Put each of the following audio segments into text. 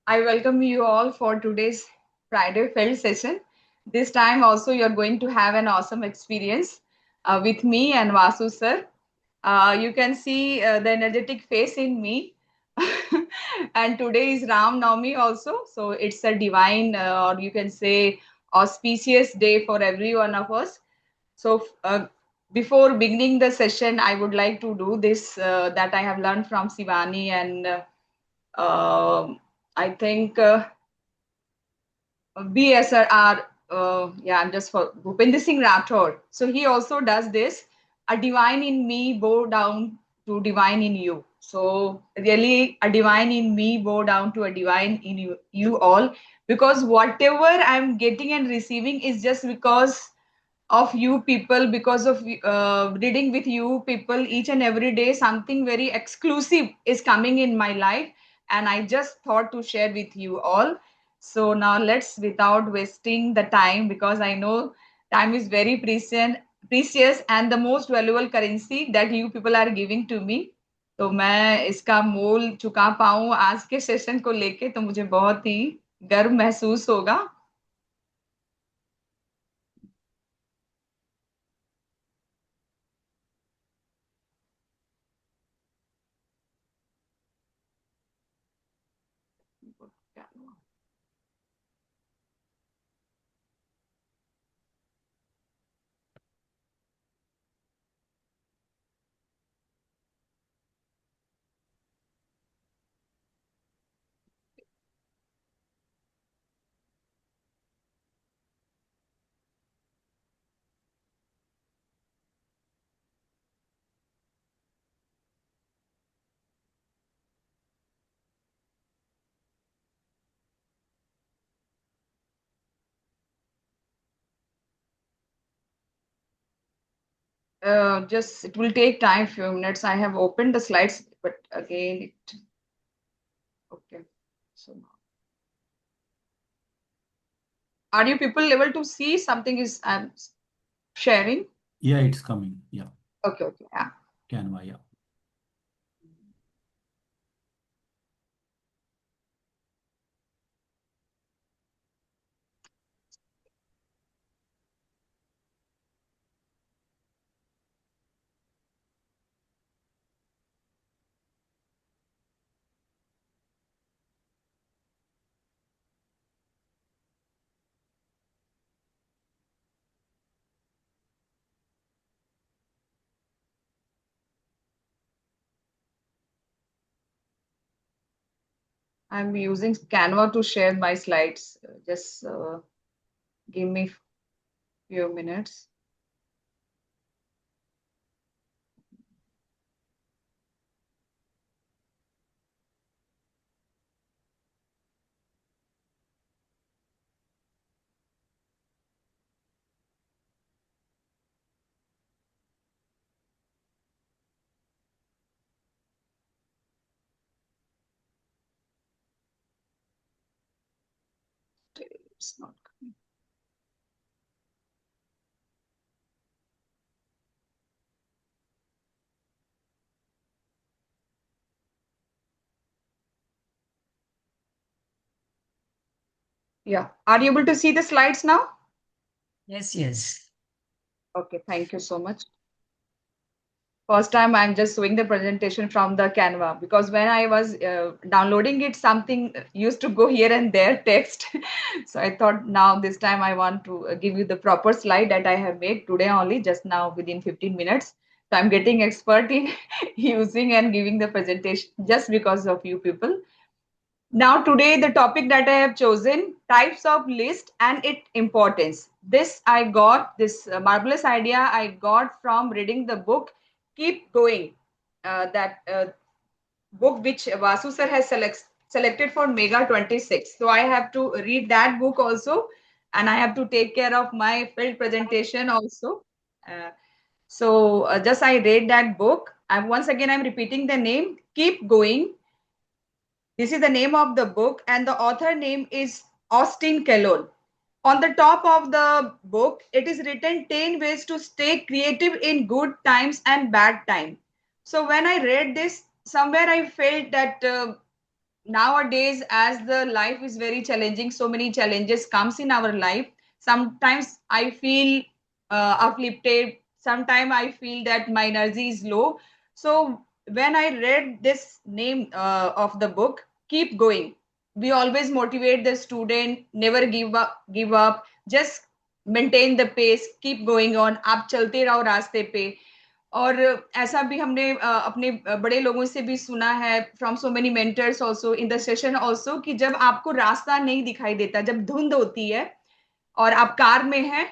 I welcome you all for today's Friday FELD session. This time also you're going to have an awesome experience with me and Vasu sir. You can see the energetic face in me. And today is Ram Navami also. So it's a divine or you can say auspicious day for every one of us. So before beginning the session, I would like to do this that I have learned from Sivani and I think BSR, yeah, I'm just for Bhupinder Singh Rathore. So he also does this. A divine in me bow down to divine in you. So really, a divine in me bow down to a divine in you all. Because whatever I'm getting and receiving is just because of you people, because of reading with you people each and every day. Something very exclusive is coming in my life, and I just thought to share with you all. So now let's, without wasting the time, because I know time is very precious and the most valuable currency that you people are giving to me. तो मैं इसका मोल चुका पाऊं आज के session को लेके, तो मुझे बहुत ही गर्व महसूस होगा. Just it will take time, few minutes. I have opened the slides, but again, it okay. So now, are you people able to see something is I'm sharing? Yeah, it's coming. Yeah. Okay, okay, yeah. Canva, yeah. I'm using Canva to share my slides. Just give me few minutes. It's not coming. Yeah. Are you able to see the slides now? Yes, yes. Okay, thank you so much. First time I'm just showing the presentation from the Canva, because when I was downloading it, something used to go here and there text. So I thought now this time I want to give you the proper slide that I have made today only, just now within 15 minutes. So I'm getting expert in using and giving the presentation just because of you people. Now, today, the topic that I have chosen, types of list and its importance. This I got, this marvelous idea I got from reading the book Keep Going, that book which Vasu sir has selected for Mega 26. So I have to read that book also, and I have to take care of my field presentation also. Uh, so just I read that book. And once again, I'm repeating the name, Keep Going. This is the name of the book, and the author name is Austin Kellogg. On the top of the book, it is written 10 ways to stay creative in good times and bad times. So when I read this, somewhere I felt that nowadays, as the life is very challenging, so many challenges comes in our life. Sometimes I feel uplifted. Sometimes I feel that my energy is low. So when I read this name of the book, Keep Going, we always motivate the student, never give up, just maintain the pace, keep going on. आप चलते रहो रास्ते पे. और ऐसा भी हमने अपने बड़े लोगों से भी सुना है, from so many mentors also in the session also, कि जब आपको रास्ता नहीं दिखाई देता, जब धुंध होती है और आप कार में हैं,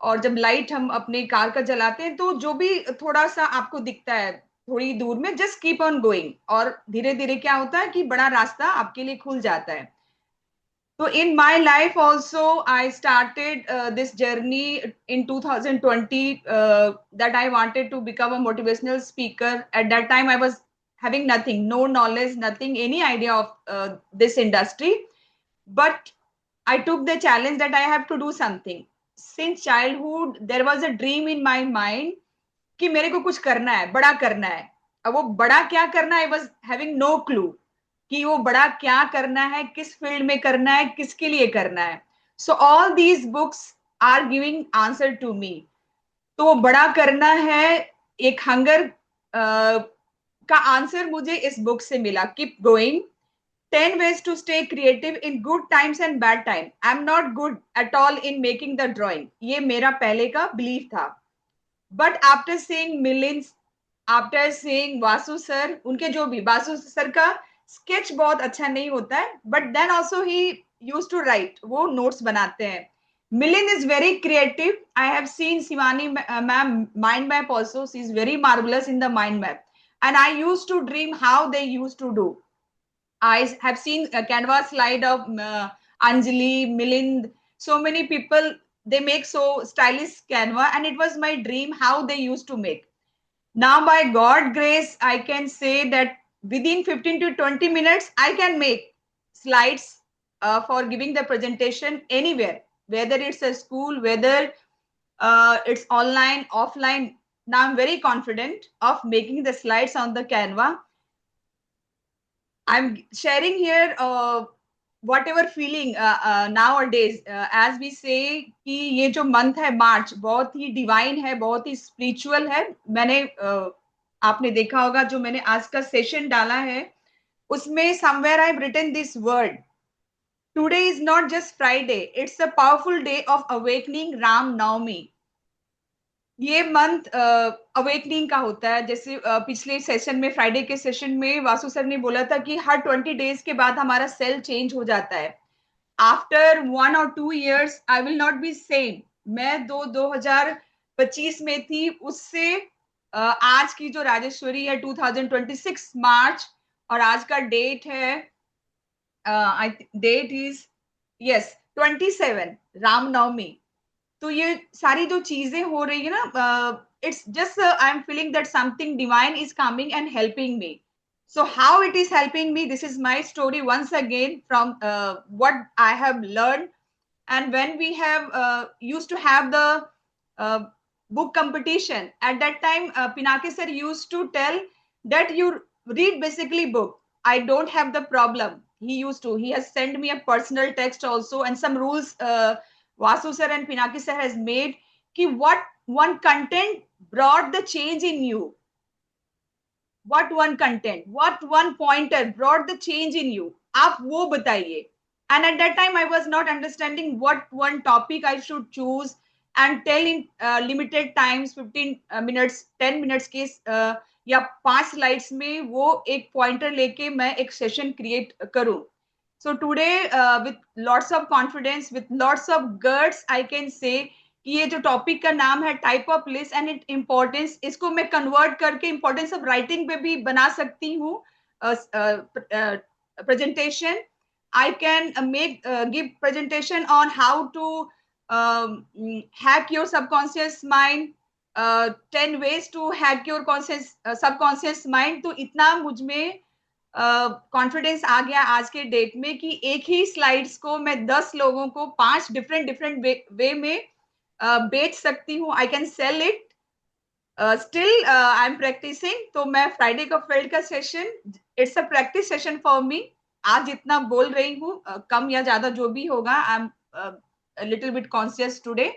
और जब लाइट हम अपने कार का जलाते हैं, तो जो भी थोड़ा सा आपको दिखता है थोड़ी दूर में, जस्ट कीप ऑन गोइंग, और धीरे धीरे क्या होता है कि बड़ा रास्ता आपके लिए खुल जाता है. So in my life also, I started this journey in 2020, that I wanted to become a motivational speaker. At that time, I was having nothing, no knowledge, nothing, any idea of this industry. But I took the challenge that I have to do something. Since childhood, there was a dream in my mind कि मेरे को कुछ करना है, बड़ा करना है. अब वो बड़ा क्या करना है, I was having no clue कि वो बड़ा क्या करना है, किस फील्ड में करना है, किसके लिए करना है. So all these books are giving answer to me. तो वो बड़ा करना है, एक हंगर का आंसर मुझे इस बुक से मिला. Keep going, 10 ways to stay creative in good times and bad time. I'm not good at all in making the drawing. ये मेरा पहले का बिलीफ था. But after seeing millions, after seeing Vasu sir, उनके जो भी, वासु सर का स्केच बहुत अच्छा नहीं होता है, but then also he used to write, वो नोट्स बनाते हैं. Milin is very creative. I have seen Shivani ma'am mind map also. She is very marvellous in the mind map, and I used to dream how they used to do. I have seen a canvas slide of Anjali, Milind, so many people, they make so stylish canva, and it was my dream how they used to make. Now, by God grace, I can say that within 15 to 20 minutes, I can make slides for giving the presentation anywhere, whether it's a school, whether it's online, offline. Now, I'm very confident of making the slides on the Canva. I'm sharing here whatever feeling nowadays, as we say कि ये जो month है मार्च, बहुत ही divine है, बहुत ही spiritual है. मैंने आपने देखा होगा जो मैंने आज का सेशन डाला है, उसमें somewhere I've written this word. Today is not just Friday, it's a powerful day of awakening Ram Navami. ये मंथ अवेकनिंग का होता है. जैसे पिछले सेशन में, फ्राइडे के सेशन में, वासु सर ने बोला था कि हर 20 डेज के बाद हमारा सेल चेंज हो जाता है. After 1 or 2 years I will not be same. मैं 2025 में थी, उससे आज की जो राजेश्वरी है 2026 मार्च, और आज का डेट है, डेट इज, यस, 27 रामनवमी. तो ये सारी जो चीजें हो रही है ना, it's just I am feeling that something divine is coming and helping me. So how it is helping me, this is my story once again from what I have learned. And when we have used to have the uh, book competition, at that time Pinake sir used to tell that you read basically book. I don't have the problem. He has sent me a personal text also, and some rules Vasu sir and Pinaki sir has made ki what one content brought the change in you, what one content, what one pointer brought the change in you, आप वो बताइए. And at that time I was not understanding what one topic I should choose and tell in limited times, 15 minutes, 10 minutes के या 5 slides में वो एक pointer लेके मैं एक session create करूं. So today, with lots of confidence, with lots of guts, I can say कि ये जो टॉपिक का नाम है type of list and it importance, इसको मैं कन्वर्ट करके इम्पोर्टेंस ऑफ राइटिंग पे भी बना सकती हूँ presentation. I can give presentation on how to hack your subconscious mind, 10 ways to hack your subconscious mind. तो इतना मुझ में कॉन्फिडेंस आ गया आज के डेट में कि एक ही स्लाइड्स को मैं 10 लोगों को 5 डिफरेंट वे में बेच सकती हूँ. I can sell it. Still I am practising. तो मैं फ्राइडे का फेल्ड का session, it's a practice session for me. आज जितना बोल रही हूँ कम या ज्यादा जो भी होगा, I am little bit conscious today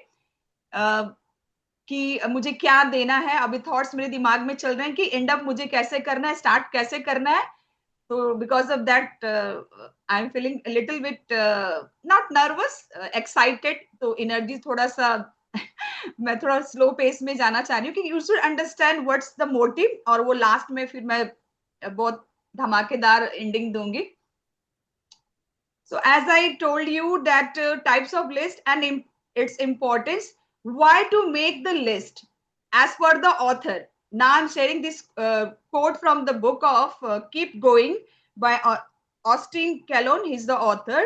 कि मुझे क्या देना है। अभी थॉट्स मेरे दिमाग में चल रहे हैं कि एंड अप मुझे कैसे करना है, स्टार्ट कैसे करना है। तो because of that I am feeling little bit not nervous, excited. तो एनर्जी थोड़ा सा मैं थोड़ा स्लो पेस में जाना चाह रही हूँ कि you should understand what's the motive, और वो लास्ट में फिर मैं बहुत धमाकेदार एंडिंग दूंगी। So as I told you that types of list and its importance, why to make the list as per the author. Now I'm sharing this quote from the book of Keep Going by Austin Kellon. He's the author.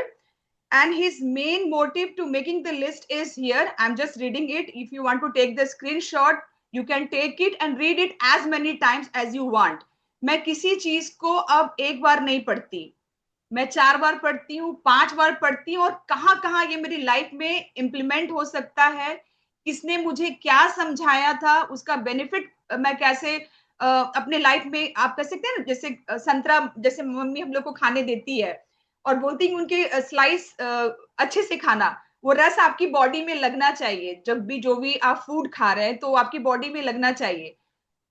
And his main motive to making the list is here. I'm just reading it. If you want to take the screenshot, you can take it and read it as many times as you want. मैं किसी चीज को अब एक बार नहीं पढ़ती, मैं 4 बार पढ़ती हूँ, 5 बार पढ़ती हूँ, और कहाँ कहाँ ये मेरी लाइफ में इम्प्लीमेंट हो सकता है, किसने मुझे क्या समझाया था, उसका बेनिफिट मैं कैसे अपने लाइफ में, आप कह सकते हैं ना, जैसे संतरा जैसे मम्मी हम लोग को खाने देती है और बोलती है उनके स्लाइस अच्छे से खाना, वो रस आपकी बॉडी में लगना चाहिए। जब भी जो भी आप फूड खा रहे हैं तो आपकी बॉडी में लगना चाहिए।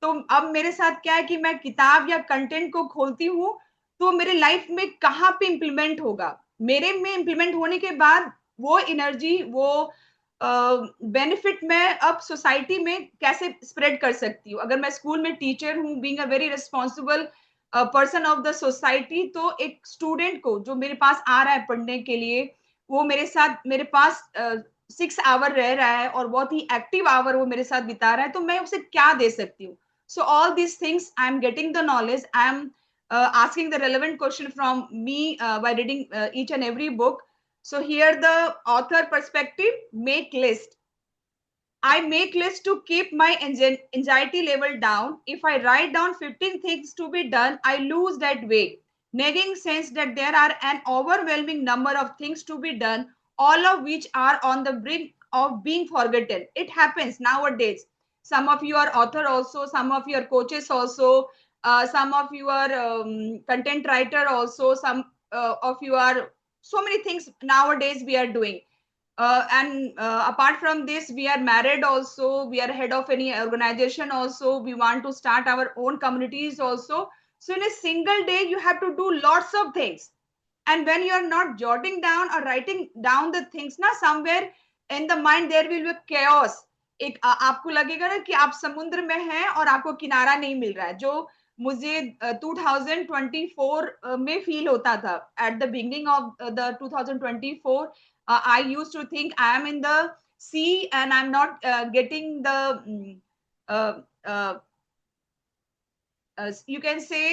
तो अब मेरे साथ क्या है कि मैं किताब या कंटेंट को खोलती हूँ तो मेरे लाइफ में कहाँ पे इम्प्लीमेंट होगा, मेरे में इम्प्लीमेंट होने के बाद वो एनर्जी, वो बेनिफिट मैं अब सोसाइटी में कैसे स्प्रेड कर सकती हूँ। अगर मैं स्कूल में टीचर हूँ, being a very responsible person of the society, तो एक स्टूडेंट को जो मेरे पास आ रहा है पढ़ने के लिए, वो मेरे साथ मेरे पास 6 आवर रह रहा है और बहुत ही एक्टिव आवर वो मेरे साथ बिता रहा है, तो मैं उसे क्या दे सकती हूँ। सो all these things I am getting the knowledge, I am asking the relevant question from me by reading each and every book. So here the author perspective: make list. I make list to keep my anxiety level down. If I write down 15 things to be done, I lose that weight. Nagging sense that there are an overwhelming number of things to be done, all of which are on the brink of being forgotten. It happens nowadays. Some of you are author also, some of you are coaches also, some of you are content writer also, some of you are so many things nowadays we are doing. And apart from this, we are married also, we are head of any organization also, we want to start our own communities also. So in a single day you have to do lots of things, and when you are not jotting down or writing down the things na, somewhere in the mind there will be chaos. एक आपको लगेगा ना कि आप समुद्र में हैं और आपको किनारा नहीं मिल रहा है, जो मुझे 2024 में फील होता था। At the beginning of the 2024 I used to think I am in the sea and I'm not getting the uh, uh, you can say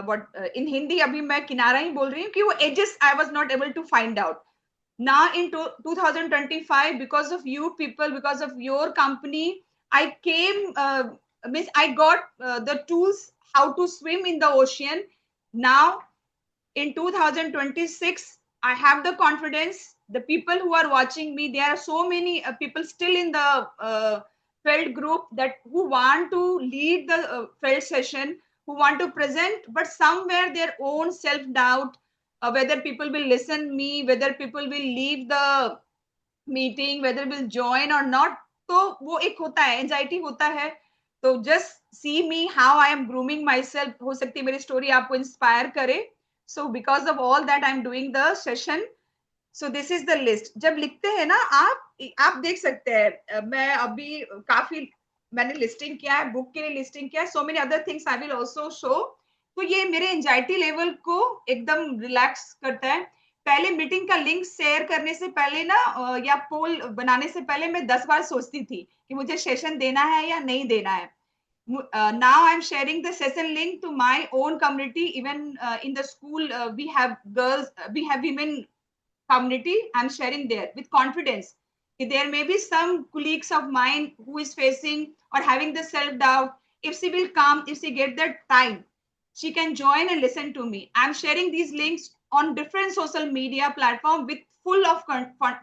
what in Hindi अभी मैं किनारा ही बोल रही हूँ कि वो edges I was not able to find out. Now in 2025, because of you people, because of your company, I came means I got the tools how to swim in the ocean. Now in 2026 I have the confidence. The people who are watching me, there are so many people still in the FELD group that who want to lead the FELD session, who want to present, but somewhere their own self doubt, whether people will listen me, whether people will leave the meeting, whether will join or not. तो वो एक होता है, anxiety होता है। तो just see me how I am grooming myself. हो सकती है मेरी स्टोरी आपको इंस्पायर करे। So because of all that I am doing the session. So this is the list. जब लिखते हैं ना आप देख सकते हैं, मैं अभी काफी मैंने लिस्टिंग किया है, बुक के लिए लिस्टिंग किया है, so many other things I will also show. तो ये मेरे एंजाइटी लेवल को एकदम रिलैक्स करता है। पहले मीटिंग का लिंक शेयर करने से पहले ना या पोल बनाने से पहले मैं 10 बार सोचती थी कि मुझे सेशन देना है या नहीं देना है। Now I'm sharing the session link to my own community. Even in the school, we have girls, we have women community. I'm sharing there with confidence. There may be some colleagues of mine who is facing or having the self doubt. If she will come, if she get that time, she can join and listen to me. I'm sharing these links on different social media platform with full of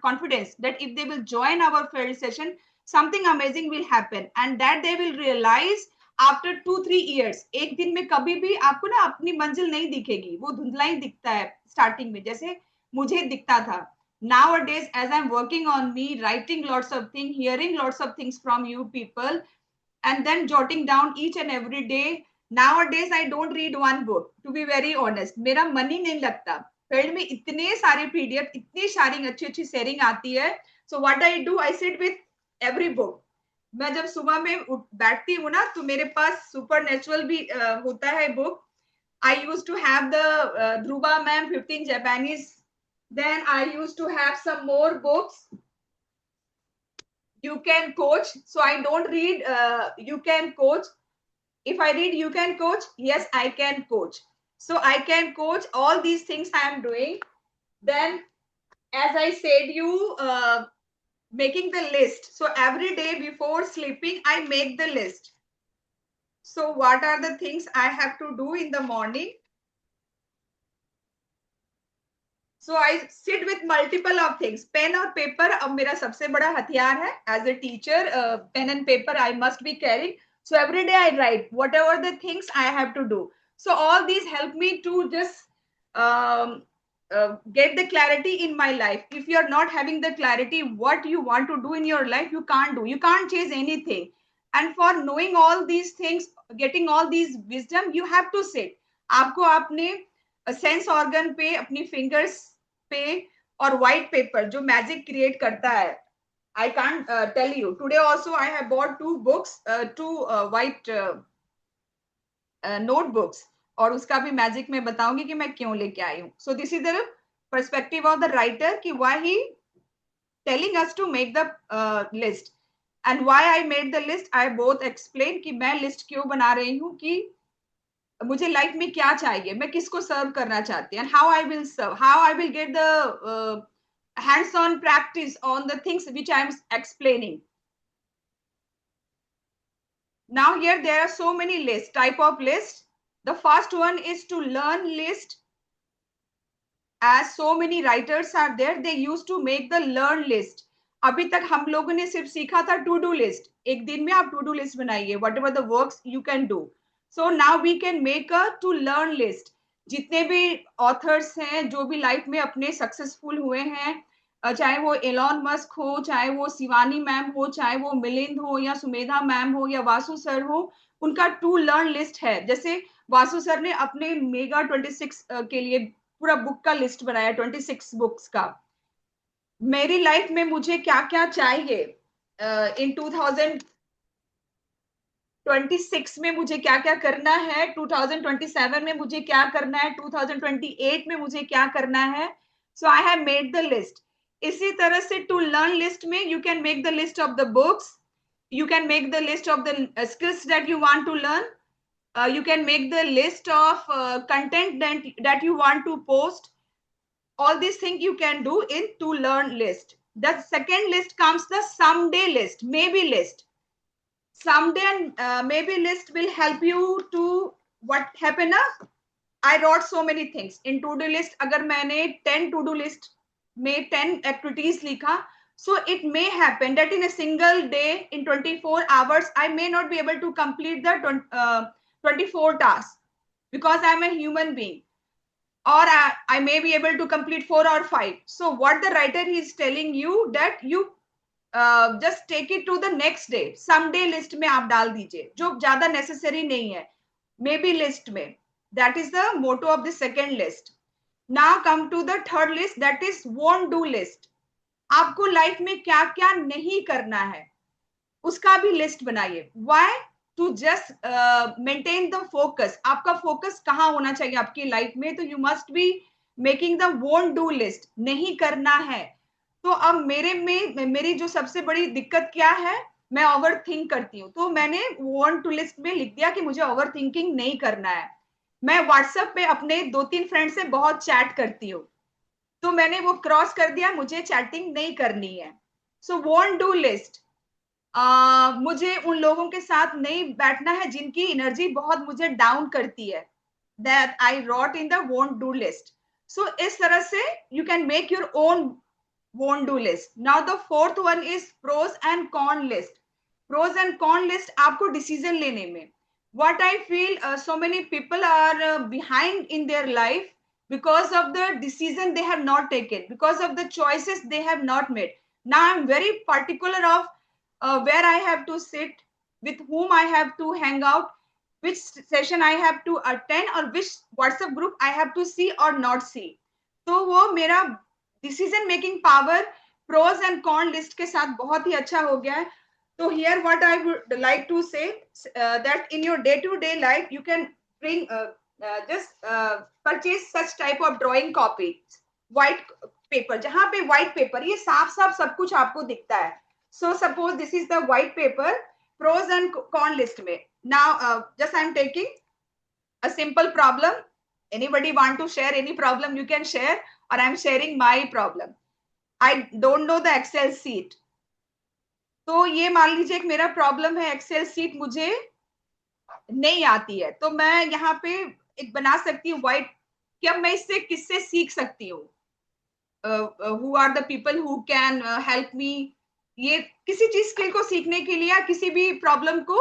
confidence that if they will join our field session, something amazing will happen, and that they will realize after 2-3 years, एक दिन में कभी भी आपको ना अपनी मंजिल नहीं दिखेगी, वो धुंधला ही दिखता है स्टार्टिंग में, जैसे मुझे दिखता था. Nowadays, as I'm working on me, writing lots of things, hearing lots of things from you people, and then jotting down each and every day. Nowadays, I don't read one book, to be very honest. मेरा मन ही नहीं लगता. Field में इतने सारे PDF, इतनी सारी अच्छी अच्छी शेयरिंग आती है. So what I do, I sit with every book. मैं जब सुबह में बैठती हूँ ना, तो मेरे पास सुपर नेचुरल भी होता है book. I use to have the Dhruva ma'am 15 Japanese. Then I use to have some more books. You Can Coach. So I don't read You Can Coach. If I read You Can Coach, yes, I can coach. So I can coach. All these things I am doing. Then, as I said, you making the list. So every day before sleeping, I make the list. So what are the things I have to do in the morning? So I sit with multiple of things. Pen और paper अब मेरा सबसे बड़ा हथियार है. As a teacher, pen and paper I must be carrying. So every day I write whatever the things I have to do. So all these help me to just get the clarity in my life. If you are not having the clarity what you want to do in your life, you can't do. You can't chase anything. And for knowing all these things, getting all these wisdom, you have to sit. आपको अपने sense organ पे, अपनी fingers पे और white paper जो magic create करता है. I can't tell you. Today also I have bought 2 books, 2 white notebooks, और उसका भी मैजिक मैं बताऊंगी कि मैं क्यों लेके आई हूँ. So this is the perspective of the writer कि why he telling us to make the list. And why I made the list, I both explain कि मैं लिस्ट क्यों बना रही हूँ, कि मुझे लाइफ में क्या चाहिए, मैं किसको सर्व करना चाहती हूँ, and how I will serve, how I will get the hands on practice on the things which I am explaining. Now here there are so many lists, type of list. The first one is to learn list. As so many writers are there, they used to make the learn list. अभी तक हम लोगों ने सिर्फ सीखा था to do list. एक दिन में आप टू डू लिस्ट बनाइए, whatever the works you can do. So now we can make a to learn list. जितने भी ऑथर्स हैं, जो भी लाइफ में अपने सक्सेसफुल हुए हैं, चाहे वो एलॉन मस्क हो, चाहे वो शिवानी मैम हो, चाहे वो मिलिंद हो, या सुमेधा मैम हो, या वासु सर हो, उनका टू लर्न लिस्ट है. जैसे वासु सर ने अपने मेगा 26 के लिए पूरा बुक का लिस्ट बनाया, 26 बुक्स का. मेरी लाइफ में मुझे क्या क्या चाहिए इन 2026 में, मुझे क्या क्या करना है, 2027 में मुझे क्या करना है, 2028 में मुझे क्या करना है. So I have made the list. इसी तरह से टू लर्न लिस्ट में you can make the list of the books, you can make the list of the skills that you want to learn. You can make the list of content that you want to post. All these things you can do in to learn list. The second list comes the someday list, maybe list. Someday and maybe list will help you to what happen na. I wrote so many things in to do list. अगर मैंने 10 to do list में 10 activities लिखा, so it may happen that in a single day, in 24 hours, I may not be able to complete the 24 tasks, because I'm a human being. Or I may be able to complete 4 or 5. So what the writer is telling you, that you just take it to the next day. Someday list में आप डाल दीजिए, जो ज्यादा necessary नहीं है, maybe list में. That is the motto of the second list. Now come to the third list, that is won't do list. आपको लाइफ में क्या क्या नहीं करना है, उसका भी लिस्ट बनाइए. Why? To just maintain the focus. आपका फोकस कहाँ होना चाहिए आपकी लाइफ में, तो you must be making the won't do list. नहीं करना है. तो अब मेरी जो सबसे बड़ी दिक्कत क्या है, मैं ओवर थिंक करती हूँ. तो मैंने वोंट टू लिस्ट में लिख दिया कि मुझे ओवर थिंकिंग नहीं करना है. मैं व्हाट्सएप पे अपने 2-3 फ्रेंड से बहुत चैट करती हूँ, तो मैंने वो क्रॉस कर दिया, मुझे चैटिंग नहीं करनी है. सो वोंट डू लिस्ट. मुझे उन लोगों के साथ नहीं बैठना है जिनकी एनर्जी बहुत मुझे डाउन करती है. That I wrote in the won't do list. So इस तरह से you can make your own won't do list. Now the fourth one is pros and con list. Pros and con list आपको decision लेने में, what I feel, so many people are behind in their life because of the decision they have not taken, because of the choices they have not made. Now I'm very particular of where I have to sit, with whom I have to hang out, which session I have to attend, or which WhatsApp group I have to see or not see. तो वो मेरा decision making power pros and con list के साथ बहुत ही अच्छा हो गया है. So here what I would like to say, that in your day-to-day life you can bring just purchase such type of drawing copy, white paper, जहाँ पे white paper ये साफ साफ सब कुछ आपको दिखता है. So suppose this is the white paper, pros and con list में. Now just I am taking a simple problem. Anybody want to share any problem you can share, or I am sharing my problem. I don't know the Excel sheet. तो ये मान लीजिए एक मेरा problem है, Excel seat मुझे नहीं आती है, तो मैं यहाँ पे एक बना सकती हूँ व्हाइट, कि अब मैं इससे किससे सीख सकती हूँ, who are the people who can help me. ये किसी चीज स्किल को सीखने के लिए या किसी भी प्रॉब्लम को,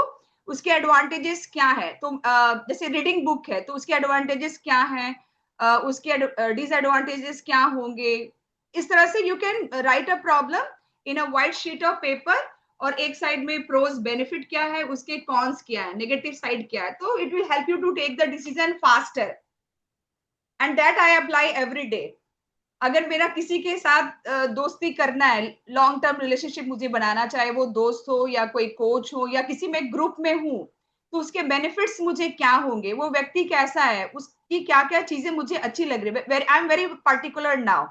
उसके एडवांटेजेस क्या है. तो जैसे रीडिंग बुक है तो उसके एडवांटेजेस क्या है, उसके डिसएडवांटेजेस क्या होंगे. इस तरह से you can write a problem in a white sheet of paper, और एक साइड में प्रोज बेनिफिट क्या है, उसके कॉन्स क्या है, नेगेटिव साइड क्या है. तो it will help you to take the decision faster, and that I apply every day. अगर मेरा किसी के साथ दोस्ती करना है, लॉन्ग टर्म रिलेशनशिप मुझे बनाना, चाहे वो दोस्त हो या कोई कोच हो या किसी में ग्रुप में हूँ, तो उसके बेनिफिट्स मुझे क्या होंगे, वो व्यक्ति कैसा है, उसकी क्या क्या चीजें मुझे अच्छी लग रही है. I am very particular now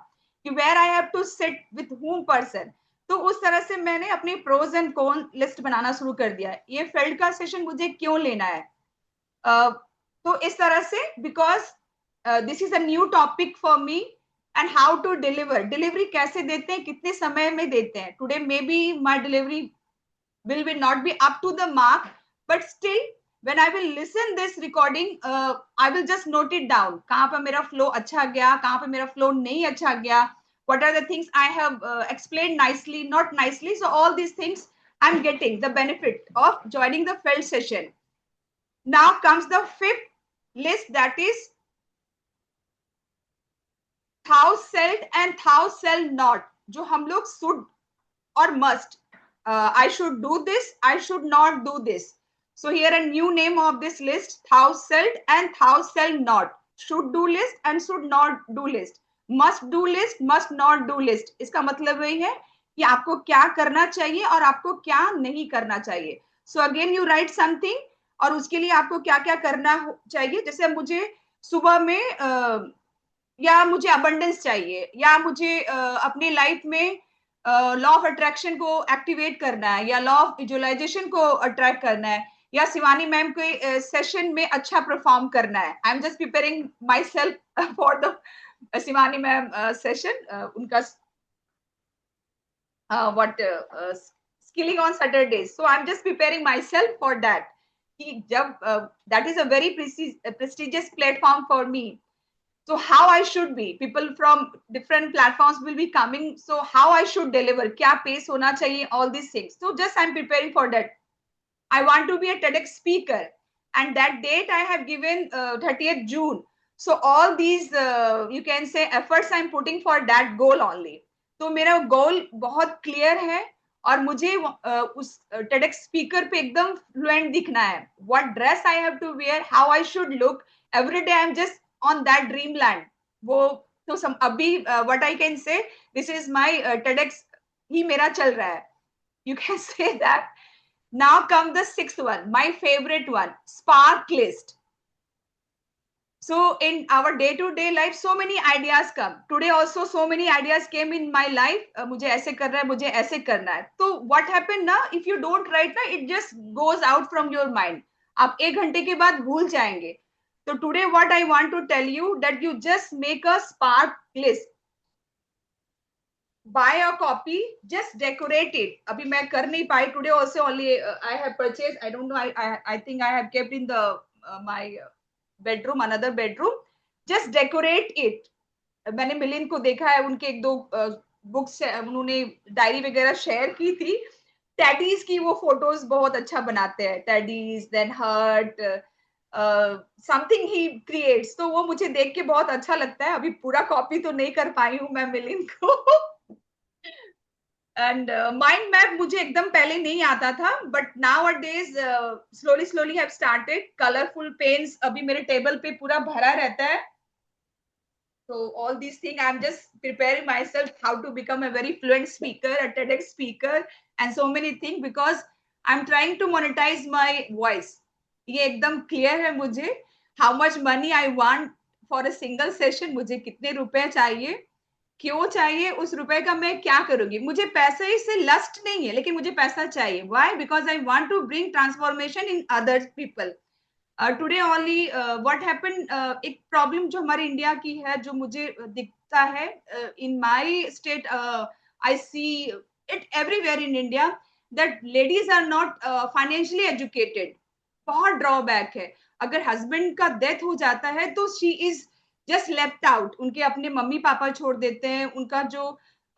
कि where I have to sit with whom person. तो उस तरह से मैंने अपनी प्रोज एंड कॉन लिस्ट बनाना शुरू कर दिया है. ये फेल्ड का सेशन मुझे क्यों लेना है, तो इस तरह से, because this is a new topic for me, and how to delivery कैसे देते हैं, कितने समय में देते हैं. Today maybe my delivery will not be up to the mark, but still when I will listen this recording, I will just note it down, कहाँ पर मेरा फ्लो अच्छा गया, कहाँ पर मेरा फ्लो नहीं अच्छा गया, what are the things I have explained nicely, not nicely. So all these things I'm getting the benefit of joining the FELD session. Now comes the fifth list, that is thou shalt and thou shalt not, जो हम लोग should or must, I should do this, I should not do this. So here a new name of this list, thou shalt and thou shalt not, should do list and should not do list, must do list, must not do list. इसका मतलब वही है कि आपको क्या करना चाहिए और आपको क्या नहीं करना चाहिए. So again you write something, और उसके लिए आपको क्या क्या करना चाहिए. जैसे मुझे सुबह में या मुझे अबंडेंस चाहिए, या मुझे अपने लाइफ में लॉ ऑफ अट्रैक्शन को एक्टिवेट करना है, या लॉ ऑफ विजुअलाइजेशन को अट्रैक्ट करना है, या शिवानी मैम के सेशन में अच्छा परफॉर्म करना है. I am just preparing my self for the Shivani ma'am session, उनका what skilling on Saturdays. So I'm just preparing myself for that. कि जब that is a very prestigious platform for me. So how I should be, people from different platforms will be coming, so how I should deliver, क्या pace होना चाहिए, all these things. So just I'm preparing for that. I want to be a TEDx speaker, and that date I have given 30th June. So all these you can say efforts I'm putting for that goal only. तो मेरा गोल बहुत clear है, और मुझे उस TEDx speaker पे एकदम fluent दिखना है. What dress I have to wear, how I should look, every day I'm just on that dreamland. वो तो अभी what I can say, this is my TEDx ही मेरा चल रहा है. You can say that. Now come the sixth one, my favorite one, spark list. So in our day-to-day life, so many ideas come. Today also so many ideas came in my life. मुझे ऐसे करना है, मुझे ऐसे करना है. तो what happened ना, if you don't write ना, it just goes out from your mind. आप एक घंटे के बाद भूल जाएंगे. So today what I want to tell you, that you just make a spark list. Buy a copy, just decorate it. अभी मैं कर नहीं पाई. Today also only I have purchased. I don't know. I think I have kept in the my bedroom, another bedroom. Just decorate it. मैंने मिलिंद को देखा है, उनके एक दो बुक्स उन्होंने डायरी वगैरह शेयर की थी. टैडीज की वो फोटोज बहुत अच्छा बनाते हैं, teddies then hurt something he creates, तो वो मुझे देख के बहुत अच्छा लगता है। अभी पूरा कॉपी तो नहीं कर पाई हूँ मैं मिलिंद को। एंड माइंड मैप मुझे एकदम पहले नहीं आता था, but nowadays slowly slowly have started. Colourful pens अभी मेरे टेबल पे पूरा भरा रहता है। So all these things, I'm just preparing myself how to become a very fluent speaker, a TEDx speaker, and so many things because I'm trying to monetize my voice. ये एकदम clear है मुझे how much money I want for a single session. मुझे कितने रुपए चाहिए, क्यों चाहिए, उस रुपए का मैं क्या करूंगी। मुझे पैसे से लस्ट नहीं है, लेकिन मुझे पैसा चाहिए। Why? Because I want to bring transformation in other people. Today only what happen, एक प्रॉब्लम जो हमारे इंडिया की है, जो मुझे दिखता है in my state, I see it everywhere in India, that ladies are not financially educated. बहुत ड्रॉबैक है। अगर हस्बैंड का डेथ हो जाता है तो she is just left out. उनके अपने मम्मी पापा छोड़ देते हैं, उनका जो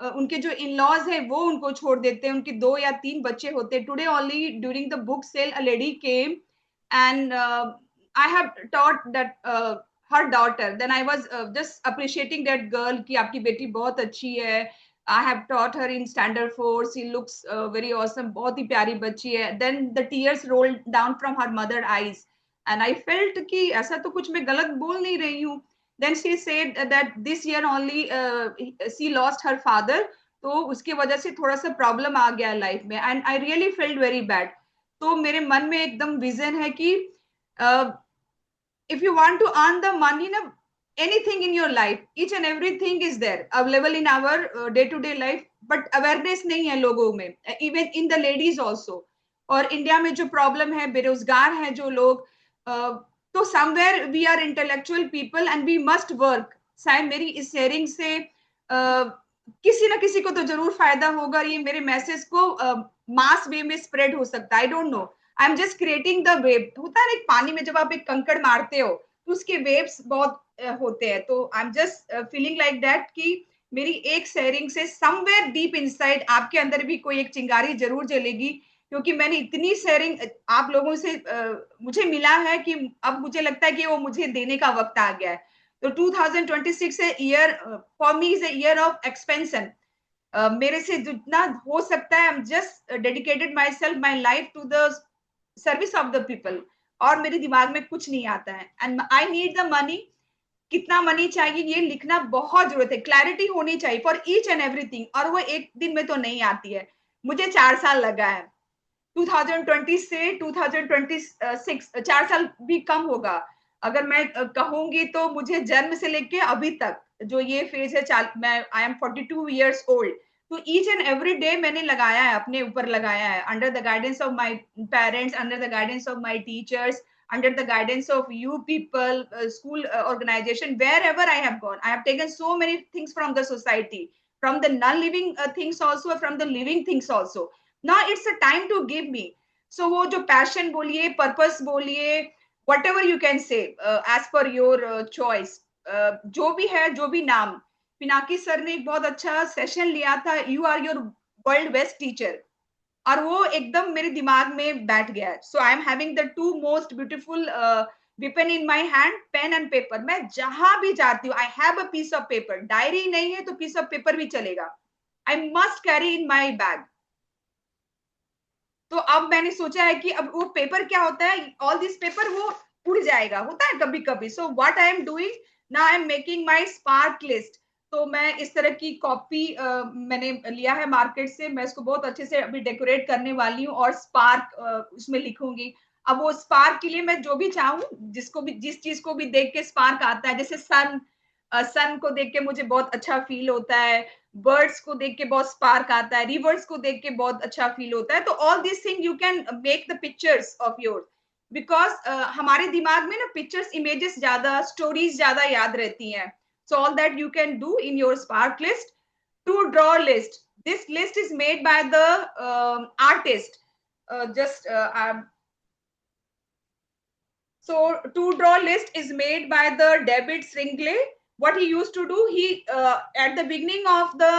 उनके जो इन लॉज है वो उनको छोड़ देते हैं, उनके 2 या 3 बच्चे होते हैं। Today only during the book sale a lady came and I have taught that her daughter. Then I was just appreciating that girl कि आपकी बेटी बहुत अच्छी है। I have taught her in standard 4. She looks very awesome. बहुत ही प्यारी बच्ची है। Then the tears rolled down from her mother eyes, and I felt कि ऐसा तो कुछ मैं गलत बोल नहीं रही हूँ। Then she said that this year only she lost her father. तो उसकी वजह से थोड़ा सा प्रॉब्लम आ गया लाइफ में, and I really felt very bad. तो मेरे मन में एकदम विजन है कि if you want to earn the money na, anything in your life, each and everything is there available in our day to day life, but awareness नहीं है लोगों में, even in the ladies also। और India में जो problem है, बेरोजगार हैं जो लोग, तो somewhere we are intellectual people and we must work. शायद मेरी इस शेयरिंग से किसी ना किसी को तो जरूर फायदा होगा। ये मेरे मैसेज को मास वे में स्प्रेड हो सकता है, I don't know. I am just creating the wave. होता है ना, एक पानी में जब आप एक कंकड़ मारते हो तो उसके वेव्स बहुत होते हैं। तो आई am just feeling like that कि मेरी एक शेयरिंग से समवेयर डीप इनसाइड आपके अंदर भी कोई एक चिंगारी जरूर जलेगी। क्योंकि मैंने इतनी शेयरिंग आप लोगों से मुझे मिला है कि अब मुझे लगता है कि वो मुझे देने का वक्त आ गया है। तो 2026 year for me is a year of expansion. मेरे से जितना हो सकता है, I am just dedicated myself my life to the service of the people. और मेरे दिमाग में कुछ नहीं आता है, and I need the money. कितना मनी चाहिए ये लिखना बहुत जरूरत है। क्लैरिटी होनी चाहिए फॉर ईच एंड एवरीथिंग, और वो एक दिन में तो नहीं आती है। मुझे 4 साल लगा है, 2020 से 2026, 4 साल भी कम होगा। अगर मैं कहूंगी तो मुझे जन्म से लेके अभी तक जो ये फेज है, मैं आई एम 42 years ओल्ड। तो ईच एंड एवरी डे मैंने लगाया है, अपने ऊपर लगाया है, under the guidance of my parents, under the guidance of my teachers, under the guidance of you people, school organization, wherever I have gone. I have taken so many things from the society, from the non-living things also, from the living things also. Now it's a time to give me. So वो जो passion बोलिए, purpose बोलिए, whatever you can say, as per your choice, जो भी है, जो भी नाम। पिनाकी सर ने एक बहुत अच्छा सेशन लिया था, you are your world best teacher, और वो एकदम मेरे दिमाग में बैठ गया। So I am having the two most beautiful weapon in my hand, pen and paper. मैं जहां भी जाती हूँ, I have a piece of paper. Diary नहीं है तो पीस ऑफ पेपर भी चलेगा। I must carry in my bag. तो अब मैंने सोचा है कि अब वो पेपर क्या होता है, ऑल दिस पेपर वो उड़ जाएगा, होता है कभी कभी। So what I am doing now, I am making my spark list. तो मैं इस तरह की कॉपी मैंने लिया है मार्केट से। मैं इसको बहुत अच्छे से अभी डेकोरेट करने वाली हूँ, और स्पार्क उसमें लिखूंगी। अब वो स्पार्क के लिए मैं जो भी चाहूँ, जिसको भी, जिस चीज को भी देख के स्पार्क आता है, जैसे सन, सन को देख के मुझे बहुत अच्छा फील होता है, बर्ड्स को देख के बहुत स्पार्क आता है, रिवर्स को देख के बहुत अच्छा फील होता है। तो all this thing you can make the pictures of your, because हमारे दिमाग में ना पिक्चर्स, इमेजेस ज्यादा, स्टोरीज ज्यादा याद रहती हैं। So all that you can do in your spark list. To draw list, this list is made by the artist, just so to draw list is made by the David Sringley, what he used to do, he at the beginning of the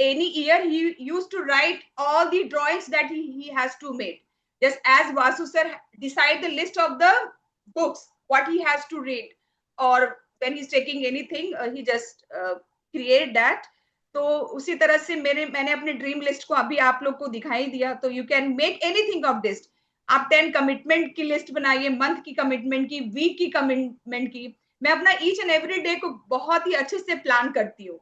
any year, he used to write all the drawings that he has to make. Just as Vasu sir decide the list of the books, what he has to read, or when he's taking anything, he just create that. तो उसी तरह से मैंने अपने dream list को अभी आप लोग को दिखाई दिया. तो you can make anything of this. आप 10 कमिटमेंट की लिस्ट बनाइए, मंथ की कमिटमेंट की, वीक की कमिटमेंट की. मैं अपना ईच एंड एवरी डे को बहुत ही अच्छे से प्लान करती हूँ.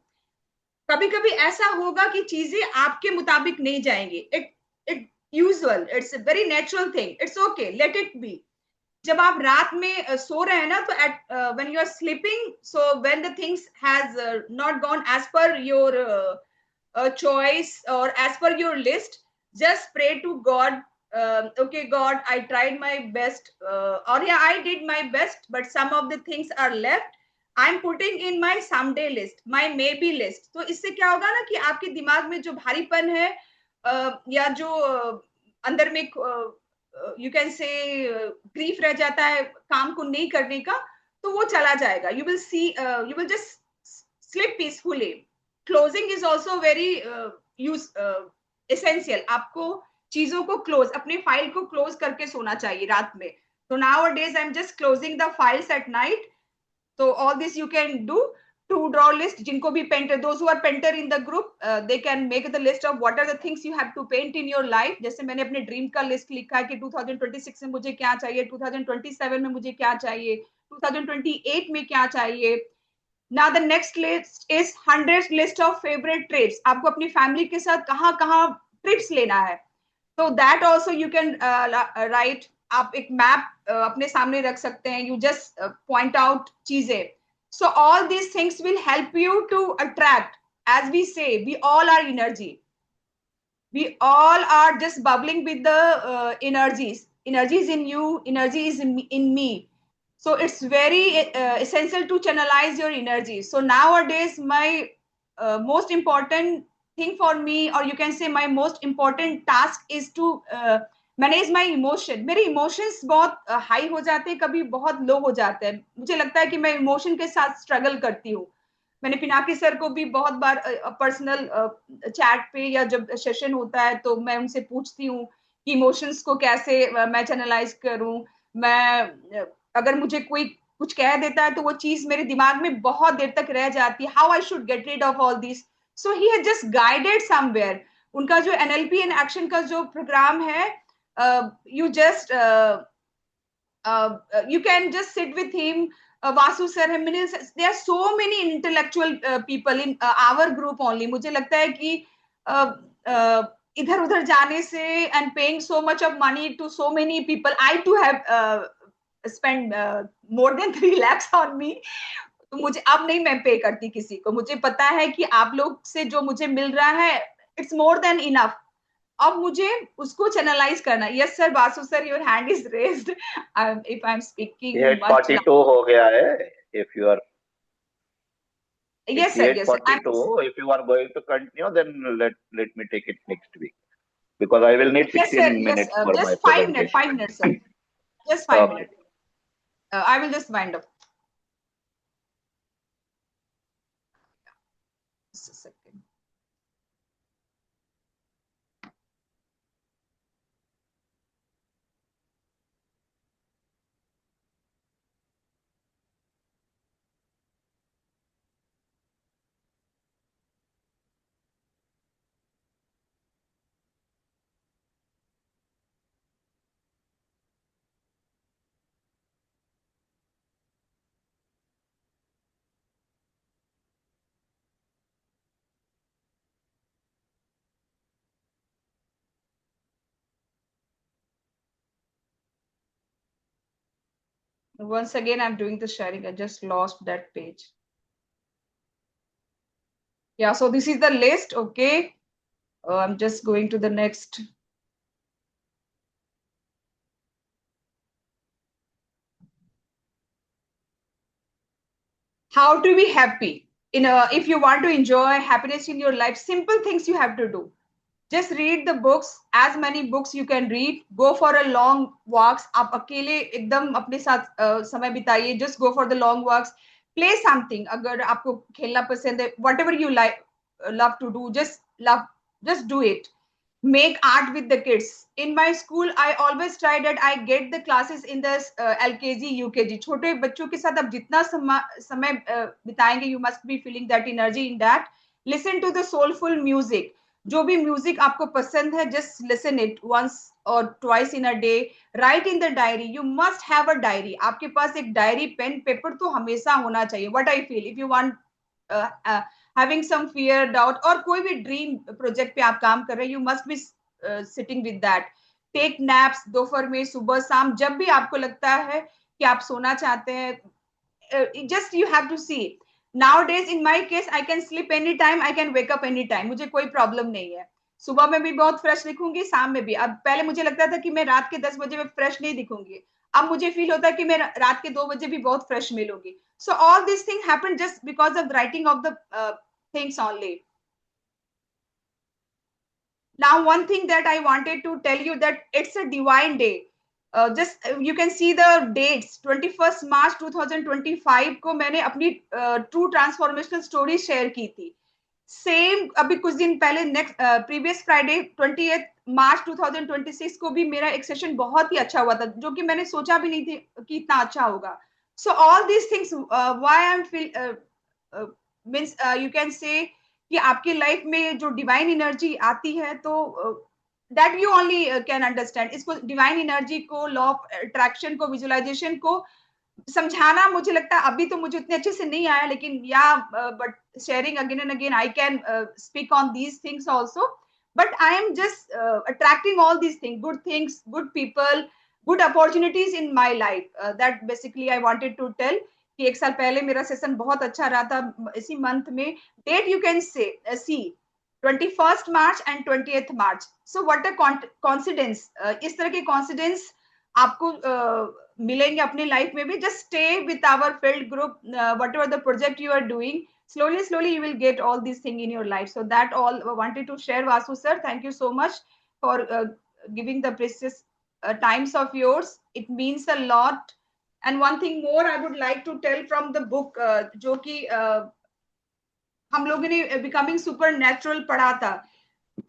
कभी कभी ऐसा होगा कि चीजें आपके मुताबिक नहीं जाएंगी. It usual, it's a very natural thing. It's okay, let it be. जब आप रात में सो रहे हैं ना, तो at when you are sleeping, so when the things has not gone as per your choice or as per your list, just pray to God. Okay, God, I tried my best, or yeah, I did my best, but some of the things are left. I'm putting in my someday list, my maybe list. तो इससे क्या होगा ना कि आपके दिमाग में जो भारीपन है, या जो अंदर में यू कैन से ग्रीफ रह जाता है काम को नहीं करने का, तो वो चला जाएगा. You will see, you will just sleep peacefully. Closing is also very use essential. आपको चीजों को क्लोज, अपने फाइल को क्लोज करके सोना चाहिए रात में. तो now days I am just closing the files at night. So all this you can do. To draw list, जिनको भी painter, those who are painter in the group, they can make the list of what are the things you have to paint in your life. जैसे मैंने अपने dream का list लिखा है कि 2026 में मुझे क्या चाहिए, 2027 में मुझे क्या चाहिए, 2028 में क्या चाहिए. Now the next list is 100 list of favorite trips. आपको अपनी फैमिली के साथ कहाँ कहाँ ट्रिप्स लेना है. So that also you can write. आप एक मैप अपने सामने रख सकते हैं. You just point out चीजें. So all these things will help you to attract. As we say, we all are energy. We all are just bubbling with the energies. Energy is in you. Energy is in me. So it's very essential to channelize your energy. So nowadays, my most important thing for me, or you can say my most important task, is to manage my emotion. मेरे emotions बहुत high हो जाते हैं, कभी बहुत लो हो जाते हैं. मुझे लगता है कि मैं इमोशन के साथ स्ट्रगल करती हूँ. मैंने पिनाकी सर को भी बहुत बार पर्सनल चैट पे या जब सेशन होता है तो मैं उनसे पूछती हूँ कि इमोशंस को कैसे मैं चैनलाइज करूँ. मैं अगर मुझे कोई कुछ कह देता है तो वो चीज मेरे दिमाग में बहुत देर तक रह जाती है. How I should get rid of all this. So he has just guided somewhere. उनका जो एनएलपी इन एक्शन का जो प्रोग्राम है, you just you can just sit with him. Vasu sir, there are so many intellectual people in our group only. मुझे लगता है कि इधर उधर जाने से and paying so much of money to so many people, I too have spent more than 3 lakhs on me. तो मुझे अब नहीं मैं पे करती किसी को. मुझे पता है कि आप लोग से जो मुझे मिल रहा है, it's more than enough. अब मुझे उसको चैनलाइज करना. Yes sir, Vasu sir, your hand is raised. If I am speaking ये 42 हो गया है. If you are yes sir, yes sir. 42, if you are going to continue, then let me take it next week, because I will need 16 minutes for just my 5 minutes, 5 minutes sir. Just 5 Okay. minutes. I will just wind up. Just a second. Once again, I'm doing the sharing. I just lost that page. Yeah, so this is the list. Okay. I'm just going to the next. How to be happy. If you want to enjoy happiness in your life, simple things you have to do. Just read the books, as many books you can read. Go for a long walks. आप अकेले एकदम अपने साथ समय बिताइए. Just go for the long walks. Play something, अगर आपको खेलना पसंद है, whatever you like love to do, just do it. Make art with the kids. In my school, I always try that I get the classes in the LKG, UKG. छोटे बच्चों के साथ आप जितना समय बिताएंगे, you must be feeling that energy in that. Listen to the soulful music. जो भी म्यूजिक आपको पसंद है, just listen it once or twice in a day. Write in the diary. You must have a diary. आपके पास एक diary, pen, paper तो हमेशा होना चाहिए. What I feel, if you want uh, uh, having some fear, doubt, और कोई भी dream project पे आप काम कर रहे हैं, you must be sitting with that. Take naps, दोपहर में, सुबह, शाम, जब भी आपको लगता है कि आप सोना चाहते हैं, just you have to see. Nowadays in my case, I can sleep anytime, I can wake up anytime, मुझे कोई प्रॉब्लम नहीं है. सुबह में भी बहुत फ्रेश दिखूंगी, शाम में भी. अब पहले मुझे लगता था कि मैं रात के 10 बजे में फ्रेश नहीं दिखूंगी, अब मुझे फील होता है कि मैं रात के 2 बजे भी बहुत फ्रेश मिलूंगी. So all these things happen just because of the writing of the things only. Now, one thing that I wanted to tell you, that it's a divine day. Just you can see the dates. 21st March 2025 को मैंने अपनी true transformational story share की थी. Same अभी कुछ दिन पहले next previous Friday 28 मार्च 2026 को भी मेरा एक सेशन बहुत ही अच्छा हुआ था, जो कि मैंने सोचा भी नहीं थी कि इतना अच्छा होगा. So all these things, why I'm feel means you can say कि आपकी लाइफ में जो डिवाइन एनर्जी आती है, तो that you only can understand. इसको डिवाइन एनर्जी को, लॉ ऑफ अट्रैक्शन को, विजुअलाइजेशन को समझाना, मुझे लगता है अभी तो मुझे उतने अच्छे से नहीं आया, लेकिन या but sharing again and again I can speak on these things also. But I am just attracting all these things, good people, good opportunities in my life. That basically I wanted to tell कि एक साल पहले मेरा session बहुत अच्छा रहा था इसी मंथ में. Date you can say C 21st March and 20th March. So what a coincidence. इस तरह के coincidence आपको मिलेंगे अपनी लाइफ में भी. Just stay with our FELD group, whatever the project you are doing, slowly you will get all these things in your life. So that all I wanted to share. Vasu sir, thank you so much for giving the precious times of yours. It means a lot. And one thing more I would like to tell from the book, जो कि हम लोगों ने becoming supernatural पढ़ा था.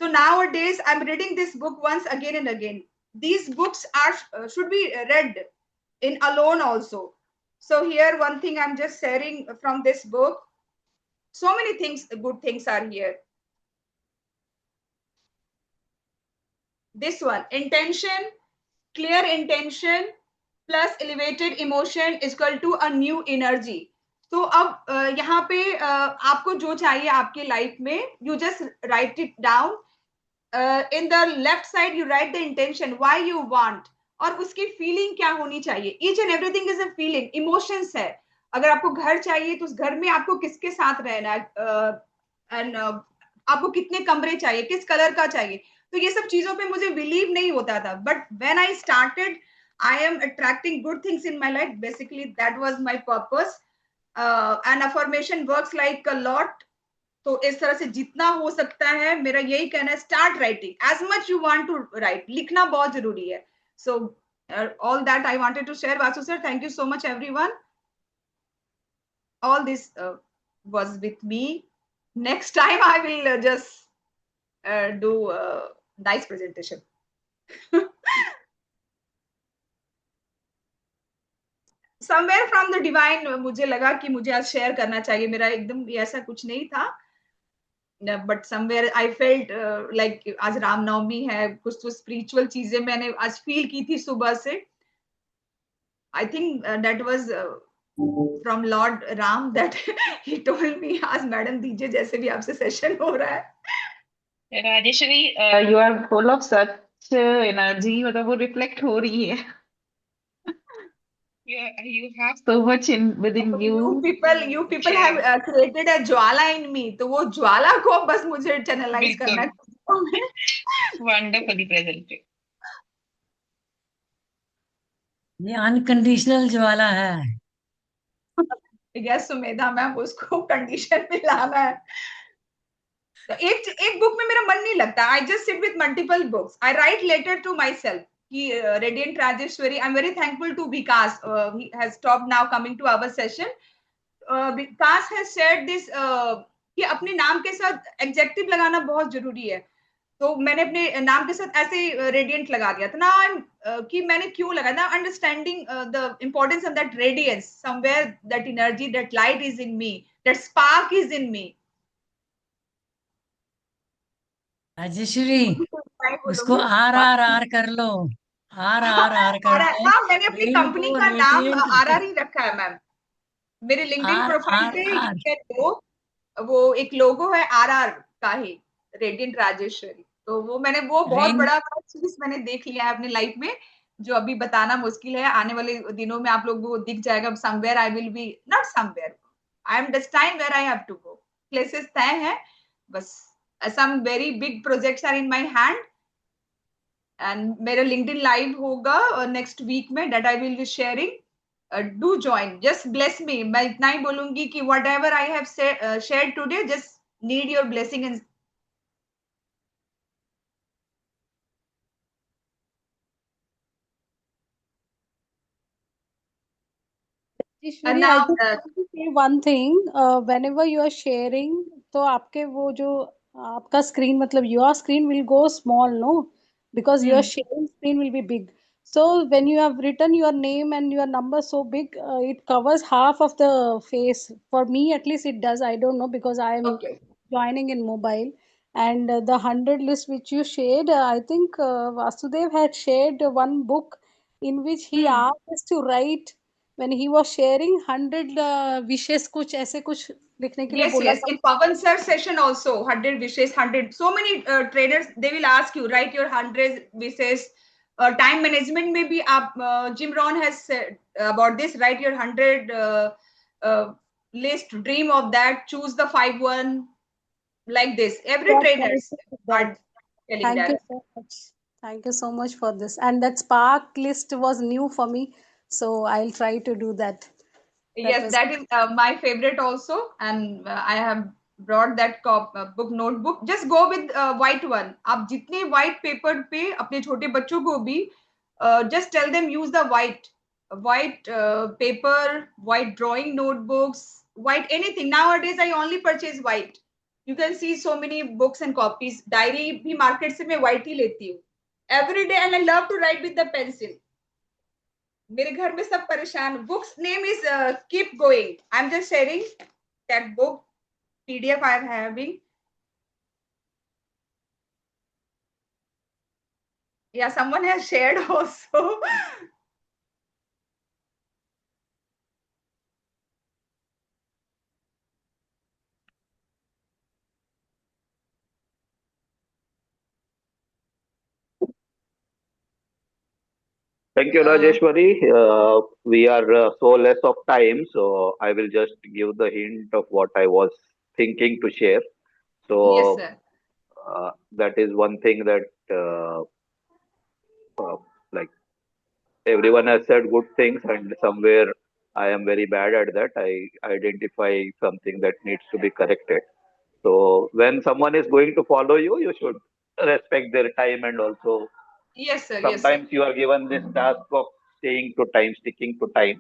So nowadays I'm reading this book once again and again. These books are should be read in alone also. So here one thing I'm just sharing from this book. So many things, good things are here. This one, intention, clear intention plus elevated emotion is equal to a new energy. तो अब यहाँ पे आपको जो चाहिए आपके life में, you just write it down. In the left side you write the intention, why you want, और उसकी फीलिंग क्या होनी चाहिए. Each and everything is a feeling, emotions है. अगर आपको घर चाहिए तो उस घर में आपको किसके साथ रहना है, एंड आपको कितने कमरे चाहिए, किस कलर का चाहिए. तो ये सब चीजों पे मुझे बिलीव नहीं होता था. But when I started, I am attracting good things in my life. Basically, that was my purpose. And affirmation works like a lot. तो इस तरह से जितना हो सकता है, मेरा यही कहना है, start writing as much you want to write. लिखना बहुत जरूरी है. So all that I wanted to share. Vasu sir, thank you so much everyone. All this was with me. Next time I will just do a nice presentation. Somewhere from the divine मुझे लगा कि मुझे आज share करना चाहिए. मेरा एकदम ऐसा कुछ नहीं था, but somewhere I felt like आज रामनवमी है, कुछ तो स्पिरिचुअल चीजें मैंने आज फील की थी सुबह से. I think that was from Lord Ram that he told me आज मैडम दीजिए, जैसे भी आपसे सेशन हो रहा है. Rajeshwari, you are full of such energy, मतलब वो रिफ्लेक्ट हो रही है. You have so much in within you. You people have created a Jwala in me. तो वो ज्वाला को बस मुझे चैनलाइज करना है. Wonderfully presented. ये अनकंडीशनल ज्वाला है. यस सुमेधा मैम, उसको कंडीशन में लाना है. एक बुक में मेरा मन नहीं लगता. I just sit with multiple books. I write letter to myself कि radiant Rajeshwari, I am very thankful to Vikas, he has stopped now coming to our session. Vikas has shared this कि अपने नाम के साथ एडजेक्टिव लगाना बहुत जरूरी है। तो मैंने अपने नाम के साथ ऐसे रेडियंट लगा दिया था ना। कि मैंने क्यों लगाया ना, understanding the importance of that radiance, somewhere that energy, that light is in me, that spark is in me. Rajeshwari, मैं उसको बोलूंगी RRR कर लो, RRR कर लो। हाँ, मैंने अपनी कंपनी रेनबो का नाम रेडिएंट आरआर ही रखा है मैम। मेरे लिंक्डइन प्रोफाइल पे यू RRR। कैन गो, वो एक लोगो है आरआर का ही, रेडियंट राजेश्वरी। तो वो मैंने, वो बहुत रेन बड़ा चीज मैंने देख लिया है अपनी लाइफ में, जो अभी बताना मुश्किल है। आने वाले दिनों में आप लोगों को दिख जाएगा। Somewhere I will be, not somewhere, I am destined where I have to go. Places तय है बस। Some very big projects are in my hand, and मेरा लिंक्डइन लाइव होगा नेक्स्ट वीक में, that I will be sharing. Do join, just bless me. मैं इतना ही बोलूंगी कि whatever I have share today, just need your blessing and Ishwari, I now just want to say one thing. Whenever you are sharing, तो आपके वो जो आपका screen, मतलब your screen will go small, no? Because your sharing screen will be big. So when you have written your name and your number so big, it covers half of the face. For me, at least it does. I don't know because I am okay. joining in mobile. And the 100 list which you shared, I think Vasudev had shared one book in which he asked us to write when he was sharing 100 wishes, कुछ ऐसे कुछ लिखने के लिए Yes, बोला yes. था। In Pavan sir session also, 100 wishes, 100. So many traders, they will ask you, write your 100 wishes. Time management में भी आप, Jim Rohn has said about this, write your 100 list, dream of that, choose the 5 one, like this. Every What traders connected with are that? telling Thank you that. so much. Thank you so much for this. And that spark list was new for me, so I'll try to do that. That Yes, was that is my favorite also, and I have brought that book notebook. Just go with white one. आप जितने white paper पे अपने छोटे बच्चों को भी just tell them use the white paper, white drawing notebooks, white anything. Nowadays I only purchase white. You can see so many books and copies. Diary भी market से मैं white ही लेती हूँ every day, and I love to write with the pencil. मेरे घर में सब परेशान। Books name is keep going, I am just sharing that book PDF I am having. या someone has shared also. Thank you, Rajeshwari. We are so less of time, so I will just give the hint of what I was thinking to share. Yes So sir. that is one thing that like everyone has said good things, and somewhere I am very bad at that. I identify something that needs to be corrected. So when someone is going to follow you, you should respect their time, and also yes sir, yes sir. sometimes you are given this task of staying to time, sticking to time.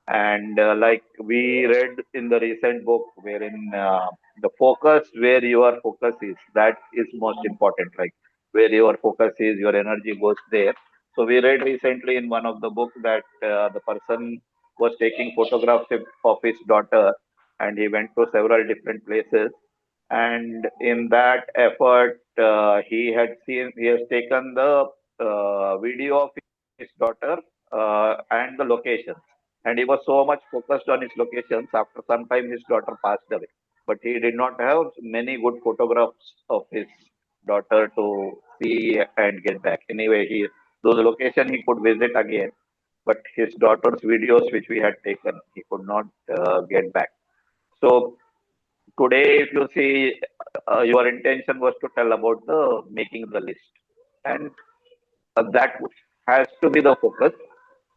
And like we read in the recent book, wherein the focus where your focus is, that is most important. Like where your focus is, your energy goes there. So we read recently in one of the books that the person was taking photographs of his daughter, and he went to several different places. And in that effort, he has taken the video of his daughter and the location, and he was so much focused on his locations. After some time, his daughter passed away, but he did not have many good photographs of his daughter to see and get back. Anyway, he those locations he could visit again, but his daughter's videos which we had taken, he could not get back. So today, if you see, your intention was to tell about the making the list, and that has to be the focus.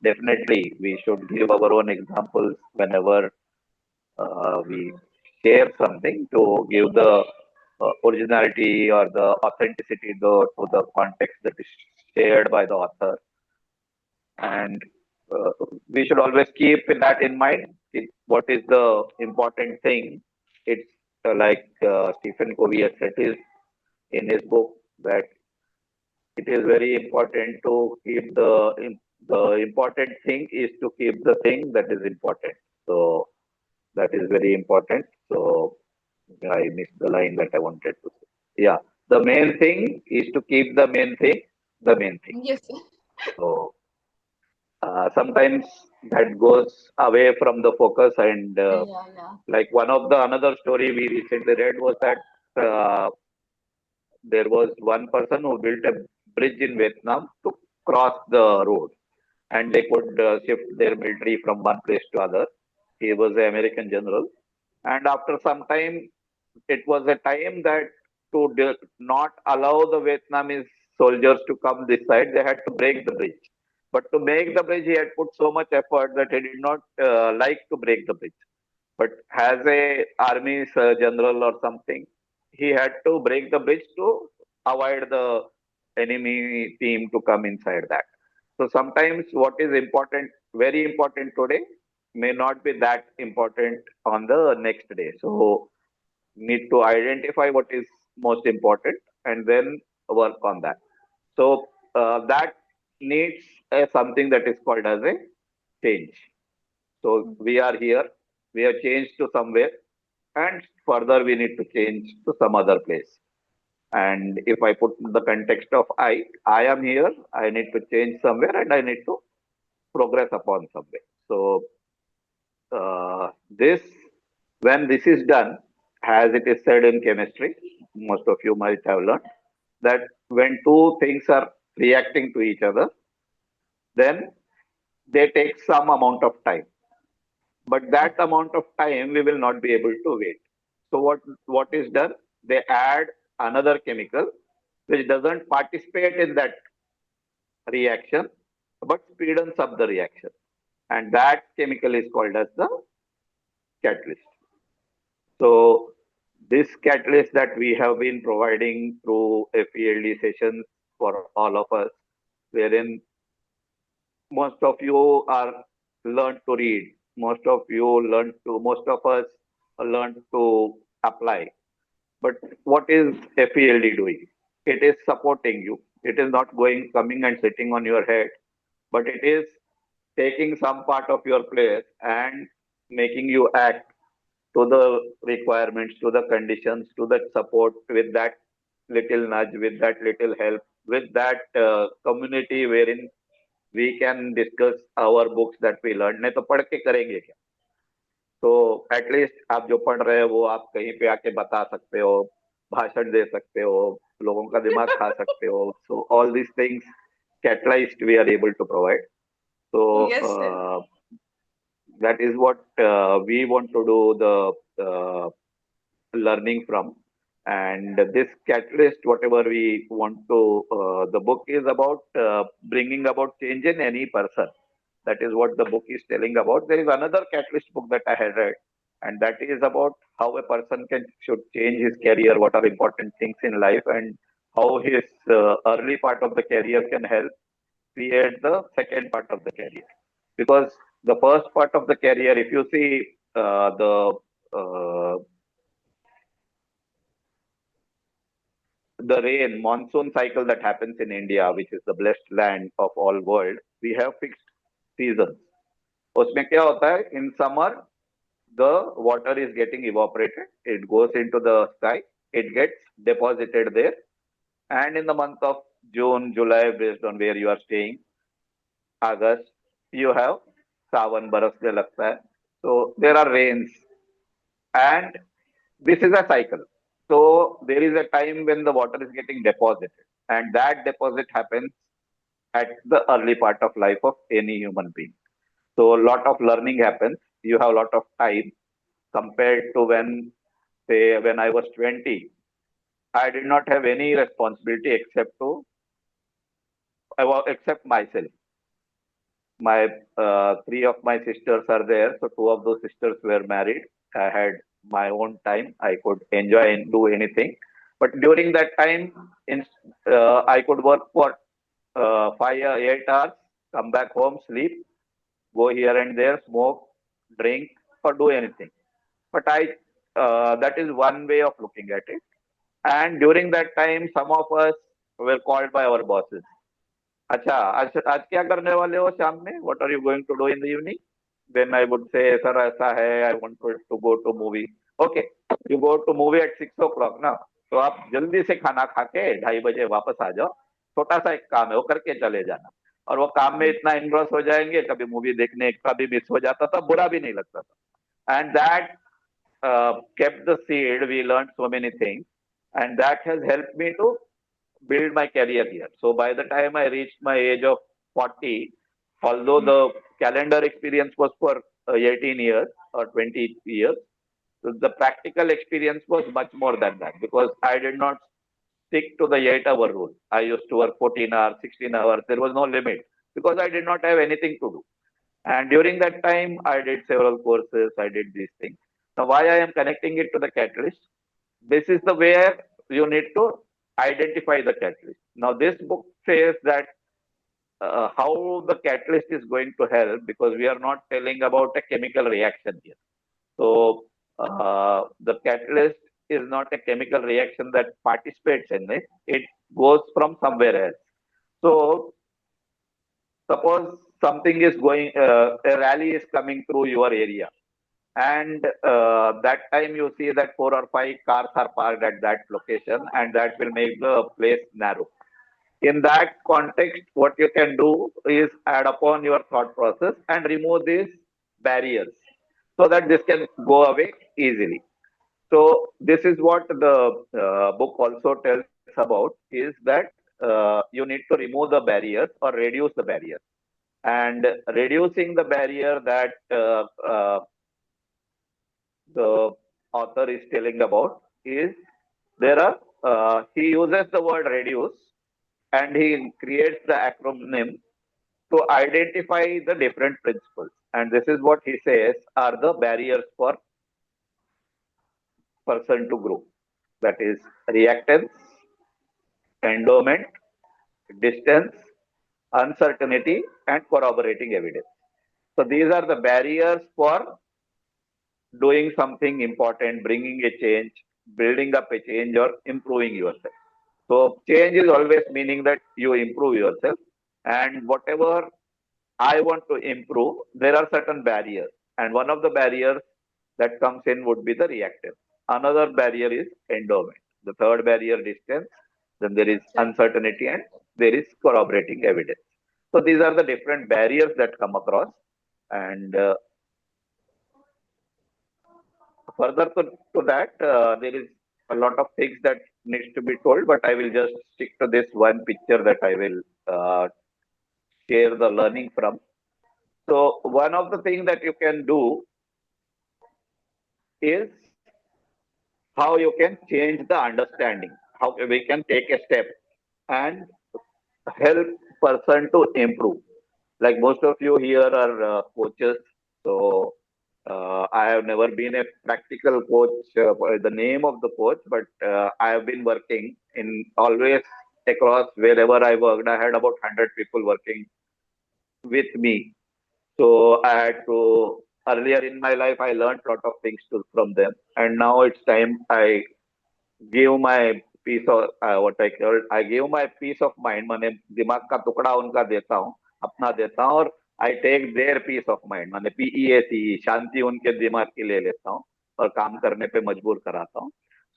Definitely, we should give our own examples whenever we share something to give the originality or the authenticity to the context that is shared by the author. And we should always keep that in mind. what is the important thing? It's like Stephen Covey has said in his book that it is very important to keep the important thing is to keep the thing that is important. So that is very important. So I missed the line that I wanted to say. Yeah, the main thing is to keep the main thing the main thing. Yes. So sometimes that goes away from the focus, and Yeah, yeah. like one of the another story we recently read was that uh, there was one person who built a bridge in Vietnam to cross the road, and they could shift their military from one place to other. He was an American general, and after some time, it was a time that not allow the Vietnamese soldiers to come this side, they had to break the bridge. But to make the bridge, he had put so much effort that he did not like to break the bridge. But as a army general or something, he had to break the bridge to avoid the enemy team to come inside that. So sometimes what is important, very important today, may not be that important on the next day. So need to identify what is most important and then work on that. So that needs something that is called as a change. So we are here, we have changed to somewhere, and further we need to change to some other place. And if I put the context of I am here, I need to change somewhere and I need to progress upon somewhere. So this, when this is done, as it is said in chemistry, most of you might have learned that when two things are reacting to each other, then they take some amount of time. But that amount of time we will not be able to wait. So what is done? They add another chemical which doesn't participate in that reaction but speeds up the reaction. And that chemical is called as the catalyst. So this catalyst that we have been providing through FELD sessions for all of us, wherein most of you are learned to read, most of us learned to apply. But what is FELD doing? It is supporting you. It is not coming and sitting on your head, but it is taking some part of your place and making you act to the requirements, to the conditions, to the support with that little nudge, with that little help, with that community wherein we can discuss our books that we learn. नहीं तो पढ़ के करेंगे क्या? तो at least आप जो पढ़ रहे हो वो आप कहीं पे आके बता सकते हो, भाषण दे सकते हो, लोगों का दिमाग खा सकते हो. So all these things catalyzed we are able to provide. So Yes, sir. that is what we want to do the learning from. And this catalyst, whatever we want to, the book is about bringing about change in any person. That is what the book is telling about. There is another catalyst book that I had read, and that is about how a person should change his career, what are important things in life, and how his early part of the career can help create the second part of the career. Because the first part of the career, if you see uh, the rain monsoon cycle that happens in India, which is the blessed land of all world, we have fixed seasons. उसमें क्या होता है? In summer, the water is getting evaporated. It goes into the sky. It gets deposited there. And in the month of June, July, based on where you are staying, August, you have सावन बरसने लगता है. So there are rains, and this is a cycle. So there is a time when the water is getting deposited, and that deposit happens at the early part of life of any human being. So a lot of learning happens. You have a lot of time compared to when, say, when I was 20, I did not have any responsibility except myself. My three of my sisters are there, so two of those sisters were married. I had my own time. I could enjoy and do anything. But during that time, I could work for 5 or 8 hours, come back home, sleep, go here and there, smoke, drink, or do anything. But that is one way of looking at it. And during that time, some of us were called by our bosses. अच्छा आज क्या करने वाले हो शाम में? What are you going to do in the evening? Then I would say, sir, ऐसा है, I want to go to movie. Okay, you go to movie at 6 o'clock ना, तो आप जल्दी से खाना खा के 2:30 बजे वापस आ जाओ. छोटा सा एक काम है, वो करके चले जाना. और वो काम में इतना इन्वॉल्व हो जाएंगे, कभी मूवी देखने का भी मिस हो जाता था, बुरा भी नहीं लगता था. And that kept the seed. We learned so many things, and that has helped me to build my career here. So by the time I reached my age of 40, although the calendar experience was for 18 years or 20 years, the practical experience was much more than that, because I did not stick to the 8-hour rule. I used to work 14 hours, 16 hours. There was no limit because I did not have anything to do. And during that time, I did several courses, I did these things. Now, why I am connecting it to the catalyst? This is the where you need to identify the catalyst. Now, this book says that how the catalyst is going to help, because we are not telling about a chemical reaction here. So, the catalyst is not a chemical reaction that participates in it, it goes from somewhere else. So, suppose something is going, a rally is coming through your area, and that time you see that 4 or 5 cars are parked at that location, and that will make the place narrow. In that context, what you can do is add upon your thought process and remove these barriers so that this can go away easily. So this is what the book also tells about, is that you need to remove the barriers or reduce the barriers. And reducing the barrier that the author is telling about is, there are, he uses the word reduce, and he creates the acronym to identify the different principles. And this is what he says are the barriers for person to grow. That is reactance, endowment, distance, uncertainty, and corroborating evidence. So these are the barriers for doing something important, bringing a change, building up a change, or improving yourself. So change is always meaning that you improve yourself, and whatever I want to improve, there are certain barriers, and one of the barriers that comes in would be the reactance. Another barrier is endowment. The third barrier, distance. Then there is uncertainty, and there is corroborating evidence. So these are the different barriers that come across, and further to that, there is a lot of things that needs to be told, but I will just stick to this one picture that I will share the learning from. So one of the things that you can do is how you can change the understanding, how we can take a step and help person to improve. Like most of you here are coaches, so I have never been a practical coach, the name of the coach, but I have been working in always across wherever I worked. I had about 100 people working with me. So I had to, earlier in my life, I learned a lot of things from them. And now it's time I give my piece of, what I call, I give my peace of mind. मैंने दिमाग का टुकड़ा उनका देता हूँ, अपना देता हूँ, और I take their peace of mind. मैंने PEACE, शांति उनके दिमाग की ले लेता हूँ और काम करने पे मजबूर कराता हूँ.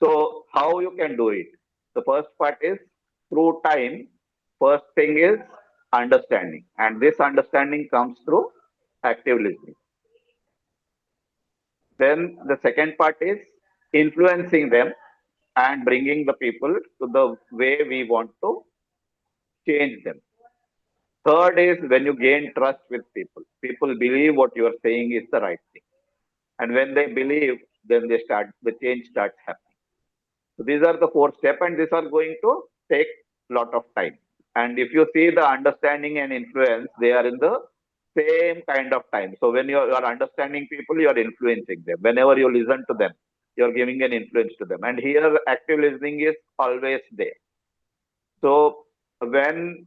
So how you can do it? The first part is through time. First thing is understanding, and this understanding comes through active listening. Then the second part is influencing them and bringing the people to the way we want to change them. Third is when you gain trust with people. People believe what you are saying is the right thing. And when they believe, then the change starts happening. So these are the 4 steps, and these are going to take a lot of time. And if you see the understanding and influence, they are in the same kind of time. So when you are understanding people, you are influencing them. Whenever you listen to them, you are giving an influence to them. And here, active listening is always there. So when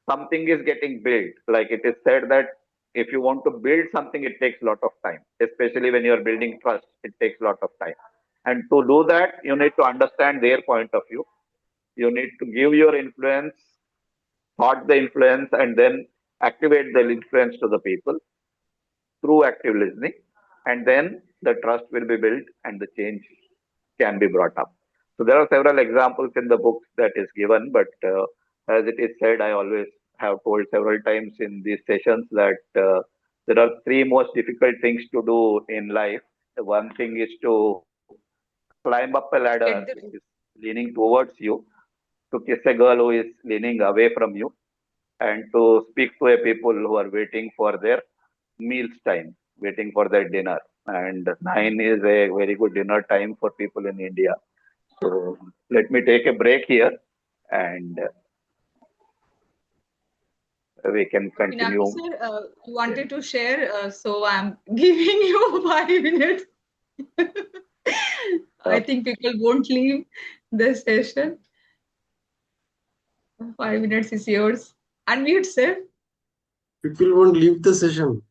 something is getting built, like it is said that if you want to build something, it takes a lot of time, especially when you're building trust, it takes a lot of time. And to do that, you need to understand their point of view. You need to give your influence, thought the influence, and then activate the influence to the people through active listening. And then the trust will be built and the change can be brought up. So there are several examples in the book that is given, but as it is said, I always have told several times in these sessions that there are three most difficult things to do in life. The one thing is to climb up a ladder Get which the is leaning towards you, to kiss a girl who is leaning away from you, and to speak to a people who are waiting for their meals time, waiting for their dinner. And 9 is a very good dinner time for people in India. So let me take a break here and we can Pinaki continue. sir, you wanted to share, so I'm giving you 5 minutes. I Uh, think people won't leave the session. 5 minutes is yours. Unmute, sir. People won't leave the session.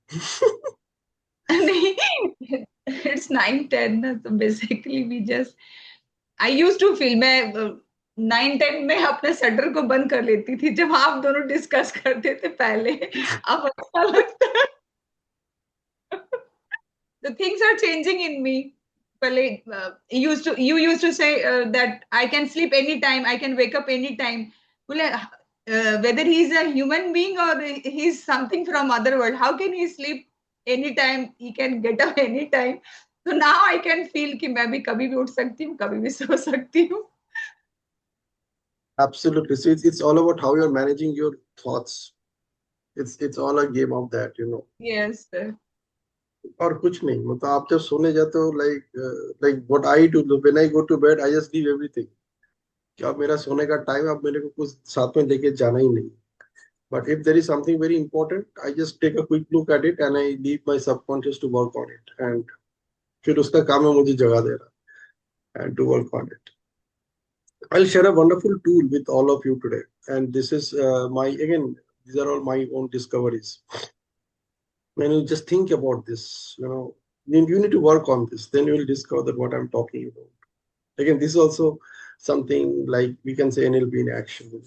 It's 9:10. So basically, we just. I used to feel मैं 9-10 में अपने shutter को बंद कर लेती थी जब आप दोनों डिस्कस करते थे पहले. अब अच्छा लगता है. The things are changing in me. Pale, you used to say that I can sleep anytime, I can wake up anytime. Whether he's a human being or he's something from other world, how can he sleep anytime? He can get up anytime. So now I can feel कि मैं भी कभी भी उठ सकती हूँ, कभी भी सो सकती हूँ. Absolutely. So it's all about how you're managing your thoughts. It's all a game of that, you know. Yes, sir. और कुछ नहीं, मतलब आप जब सोने जाते हो, like what I do when I go to bed, I just leave everything. कि अब मेरा सोने का टाइम, अब मेरे को कुछ साथ में लेके जाना ही नहीं. But if there is something very important, I just take a quick look at it and I leave my subconscious to work on it. And फिर उसका काम है मुझे जगा देना and to work on it. I'll share a wonderful tool with all of you today. And this is these are all my own discoveries. When you just think about this, you need to work on this. Then you will discover that what I'm talking about. Again, this is also something like we can say NLP in action.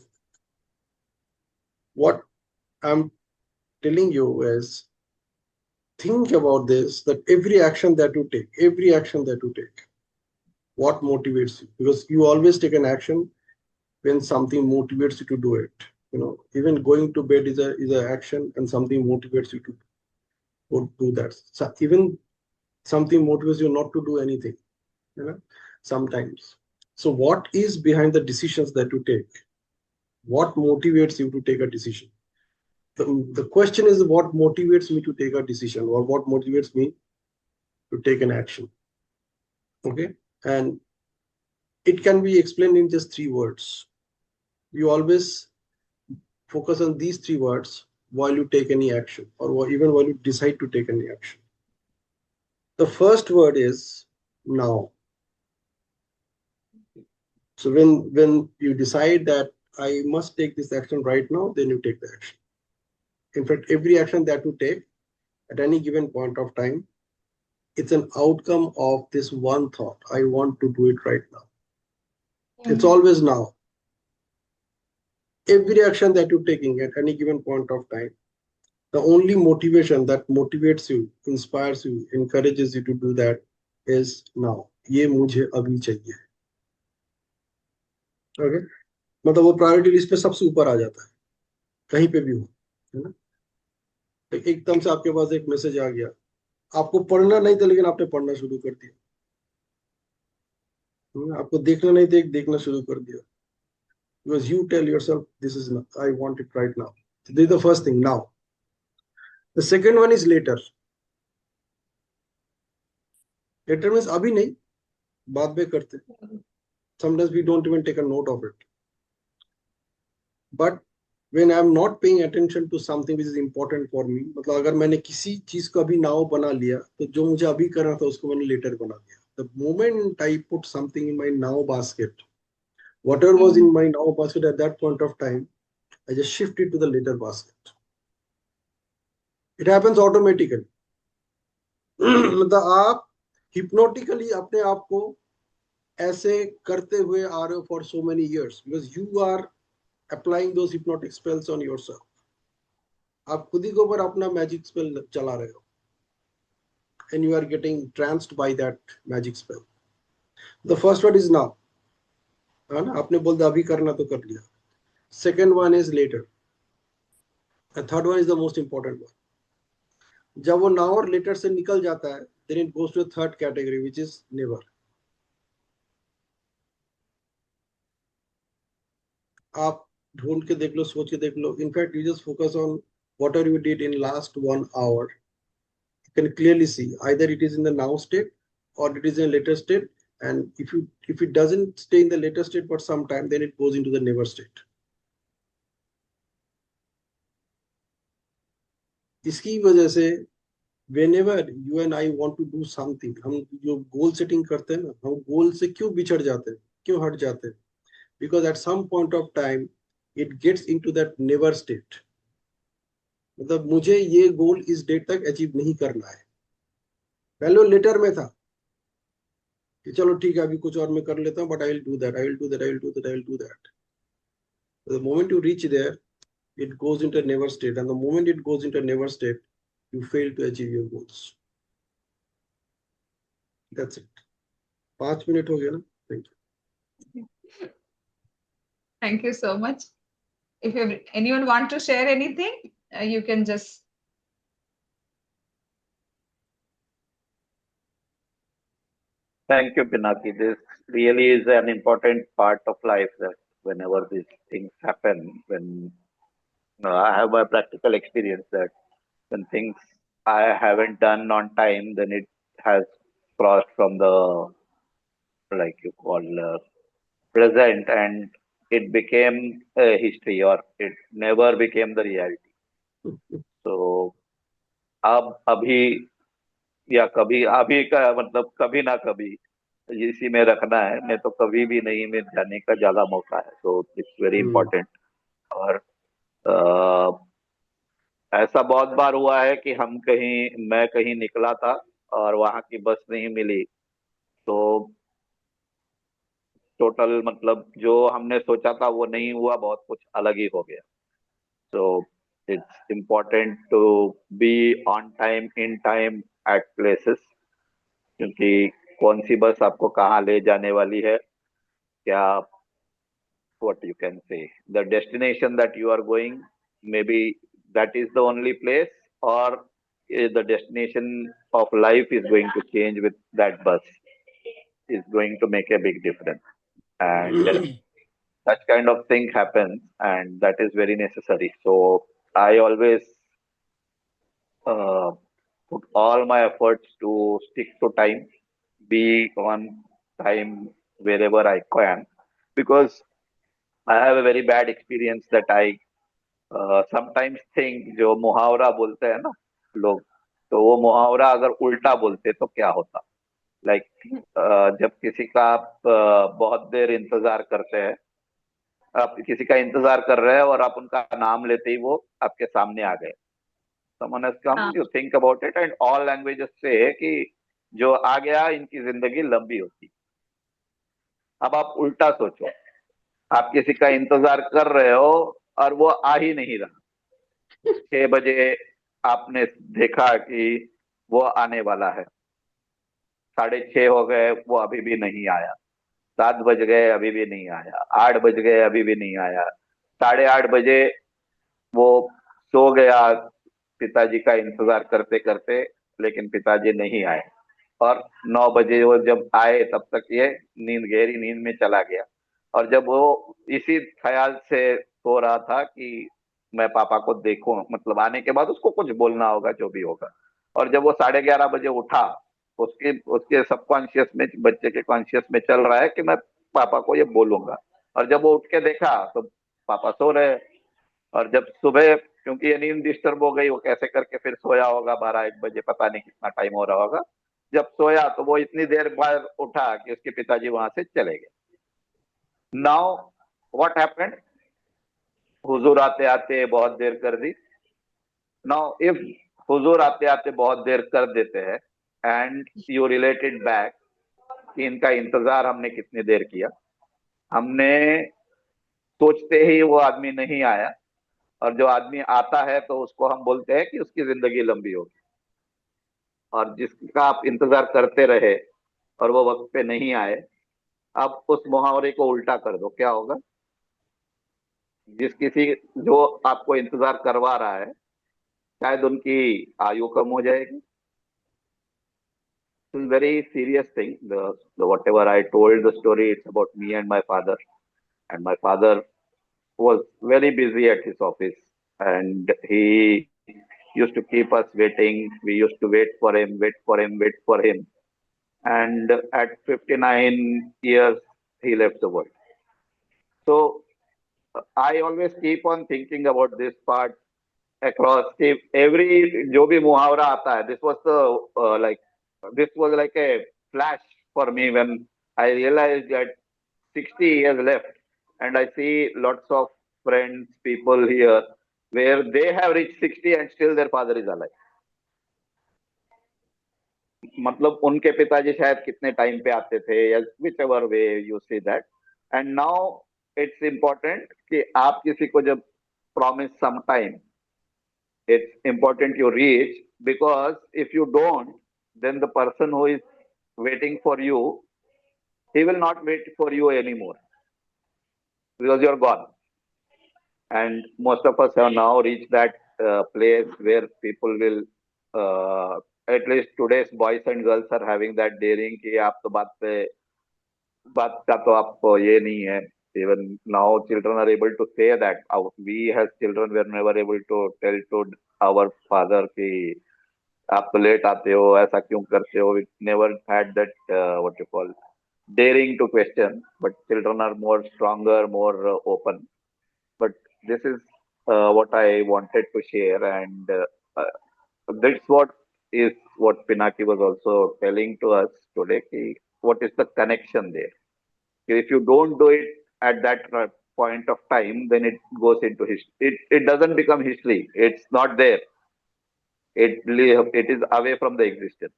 What I'm telling you is think about this, that every action that you take, what motivates you? Because you always take an action when something motivates you to do it. Even going to bed is an action, and something motivates you to do that. So even something motivates you not to do anything, sometimes. So what is behind the decisions that you take? What motivates you to take a decision? The question is, what motivates me to take a decision, or what motivates me to take an action? Okay. And it can be explained in just 3 words. You always focus on these 3 words while you take any action, or even while you decide to take any action. The first word is now. So when you decide that I must take this action right now, then you take the action. In fact, every action that you take at any given point of time, it's an outcome of this one thought. I want to do it right now. It's always now. Every action that you're taking at any given point of time, the only motivation that motivates you, inspires you, encourages you to do that is now. ये मुझे अभी चाहिए. Okay? मतलब वो priority list पे सबसे ऊपर आ जाता है, कहीं पे भी हो, है ना. एकदम से आपके पास एक मैसेज आ गया, आपको पढ़ना नहीं था लेकिन आपने पढ़ना शुरू कर दिया. आपको देखना नहीं था, देखना शुरू कर दिया. Because you tell yourself, this is not, I want it right now. So this is the first thing, now. The second one is later. Later means abhi nahi, baad mein karte. Sometimes we don't even take a note of it. But when I'm not paying attention to something which is important for me, मतलब अगर मैंने किसी चीज को अभी now बना लिया, तो जो मुझे अभी करना था उसको मैंने later बना दिया. The moment I put something in my now basket, whatever was in my now basket at that point of time, I just shift it to the later basket. It happens automatically. मतलब आप हिप्नोटिकली अपने आप को ऐसे करते हुए आ रहे हो for so many years, because you are applying those hypnotic spells on yourself. आप खुद ही के ऊपर अपना मैजिक स्पेल चला रहे हो, and you are getting tranced by that magic spell. The first one is now, है ना, आपने बोल दिया अभी करना तो कर लिया। Second one is later. The third one is the most important one. जब वो now और later से निकल जाता है, then it goes to the third category, which is never. आप ढूंढ के देख लो, सोच के देख लो। In fact, you just focus on whatever you did in last 1 hour. You can clearly see either it is in the now state or it is in a later state. And if it doesn't stay in the later state for some time, then it goes into the never state. इसकी वजह से whenever you and I want to do something, हम जो goal setting करते हैं ना, हम गोल से क्यों बिछड़ जाते हैं, क्यों हट जाते हैं? Because at some point of time it gets into that never state. मतलब मुझे ये गोल इस डेट तक अचीव नहीं करना है। पहले वो लेटर में था कि चलो ठीक है अभी कुछ और मैं कर लेता हूँ, but I will do that, I will do that, I will do that, I will do that. The moment you reach there, it goes into a never state, and the moment it goes into a never state, you fail to achieve your goals. That's it. 5 minute हो गया ना? Thank you. Thank you so much. If anyone want to share anything, you can just. Thank you, Pinaki. This really is an important part of life, that whenever these things happen, when I have a practical experience that when things I haven't done on time, then it has crossed from the, like you call, present, and it became a history, or it never became the reality. So अब अभी या कभी, अभी का मतलब कभी ना कभी इसी में रखना है, नहीं तो कभी भी नहीं में जाने का ज्यादा मौका है। So it's very important. और ऐसा बहुत बार हुआ है कि मैं कहीं निकला था और वहां की बस नहीं मिली, तो टोटल मतलब जो हमने सोचा था वो नहीं हुआ, बहुत कुछ अलग ही हो गया। So it's important to be on time, in time, at places, क्योंकि कौन सी बस आपको कहाँ ले जाने वाली है, क्या, what you can say, the destination that you are going, maybe that is the only place, or the destination of life is going to change with that bus, is going to make a big difference. And such kind of thing happens, and that is very necessary. So I always put all my efforts to stick to time, be on time wherever I can, because I have a very bad experience that I sometimes think, जो मुहावरा बोलते हैं ना लोग, तो वो मुहावरा अगर उल्टा बोलते तो क्या होता। लाइक जब किसी का आप बहुत देर इंतजार करते हैं, आप किसी का इंतजार कर रहे हैं और आप उनका नाम लेते ही वो आपके सामने आ गए, someone has come, you think about it, and all languages say कि जो आ गया इनकी जिंदगी लंबी होती। अब आप उल्टा सोचो, आप किसी का इंतजार कर रहे हो और वो आ ही नहीं रहा। 6 बजे आपने देखा कि वो आने वाला है, 6:30 हो गए, वो अभी भी नहीं आया। 7 बज गए, अभी भी नहीं आया। 8 बज गए, अभी भी नहीं आया। 8:30 बजे वो सो गया पिताजी का इंतजार करते करते, लेकिन पिताजी नहीं आए। और 9 बजे वो जब आए, तब तक ये गहरी नींद में चला गया। और जब वो इसी ख्याल से सो रहा था कि मैं पापा को देखूं, मतलब आने के बाद उसको कुछ बोलना होगा, जो भी होगा। और जब वो 11:30 बजे उठा, उसके उसके सबकॉन्शियस में, बच्चे के कॉन्शियस में चल रहा है कि मैं पापा को ये बोलूंगा। और जब वो उठ के देखा तो पापा सो रहे। और जब सुबह, क्योंकि ये नींद डिस्टर्ब हो गई, वो कैसे करके फिर सोया होगा 12-1 बजे, पता नहीं कितना टाइम हो रहा होगा। जब सोया तो वो इतनी देर बाद उठा कि उसके पिताजी वहां से चले गए। नाउ व्हाट हैपेंड, हुजूर आते आते बहुत देर कर दी। नाउ इफ हुजूर आते आते बहुत देर कर देते हैं, एंड यू रिलेटेड बैक कि इनका इंतजार हमने कितनी देर किया। हमने सोचते ही वो आदमी नहीं आया, और जो आदमी आता है तो उसको हम बोलते हैं कि उसकी जिंदगी लंबी होगी। और जिसका आप इंतजार करते रहे और वो वक्त पे नहीं आए, अब उस मुहावरे को उल्टा कर दो, क्या होगा? जिस किसी जो आपको इंतजार करवा रहा है, शायद उनकी आयु कम हो जाएगी। It's a very serious thing. The whatever I told the story, it's about me and my father. And my father was very busy at his office, and he used to keep us waiting. We used to wait for him, wait for him, wait for him. And at 59 years, he left the world. So I always keep on thinking about this part across every जो भी मुहावरा आता है. This was like a flash for me when I realized that 60 years left, and I see lots of friends, people here where they have reached 60 and still their father is alive. मतलब उनके पिताजी शायद कितने time पे आते थे, या whichever way you see that. And now it's important कि आप किसी को जब promise some time, it's important you reach, because if you don't, then the person who is waiting for you, he will not wait for you anymore because you're gone. And most of us have now reached that place where people will, at least today's boys and girls are having that daring कि आप तो बात का तो आप ये नहीं है. Even now children are able to say that. We as children were never able to tell to our father कि आप तो लेट आते हो, ऐसा क्यों करते हो. We never had that what you call daring to question, but children are more stronger, more open. But this is what I wanted to share, and that's what Pinaki was also telling to us today. What is the connection there? If you don't do it at that point of time, then it goes into history. It doesn't become history. It's not there. It is away from the existence.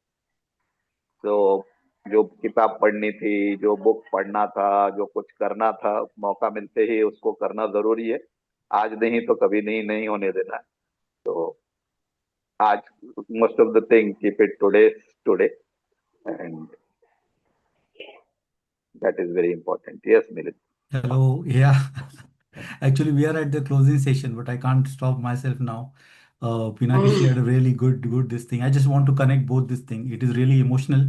So जो किताब पढ़नी थी, जो book पढ़ना था, जो कुछ करना था, मौका मिलते ही उसको करना जरूरी है. आज नहीं तो कभी नहीं, नहीं होने देना. तो आज most of the thing keep it today, and that is very important. Yes, Milind. Hello. Yeah. Actually, we are at the closing session, but I can't stop myself now. Pinaki shared a really good this thing. I just want to connect both this thing. It is really emotional.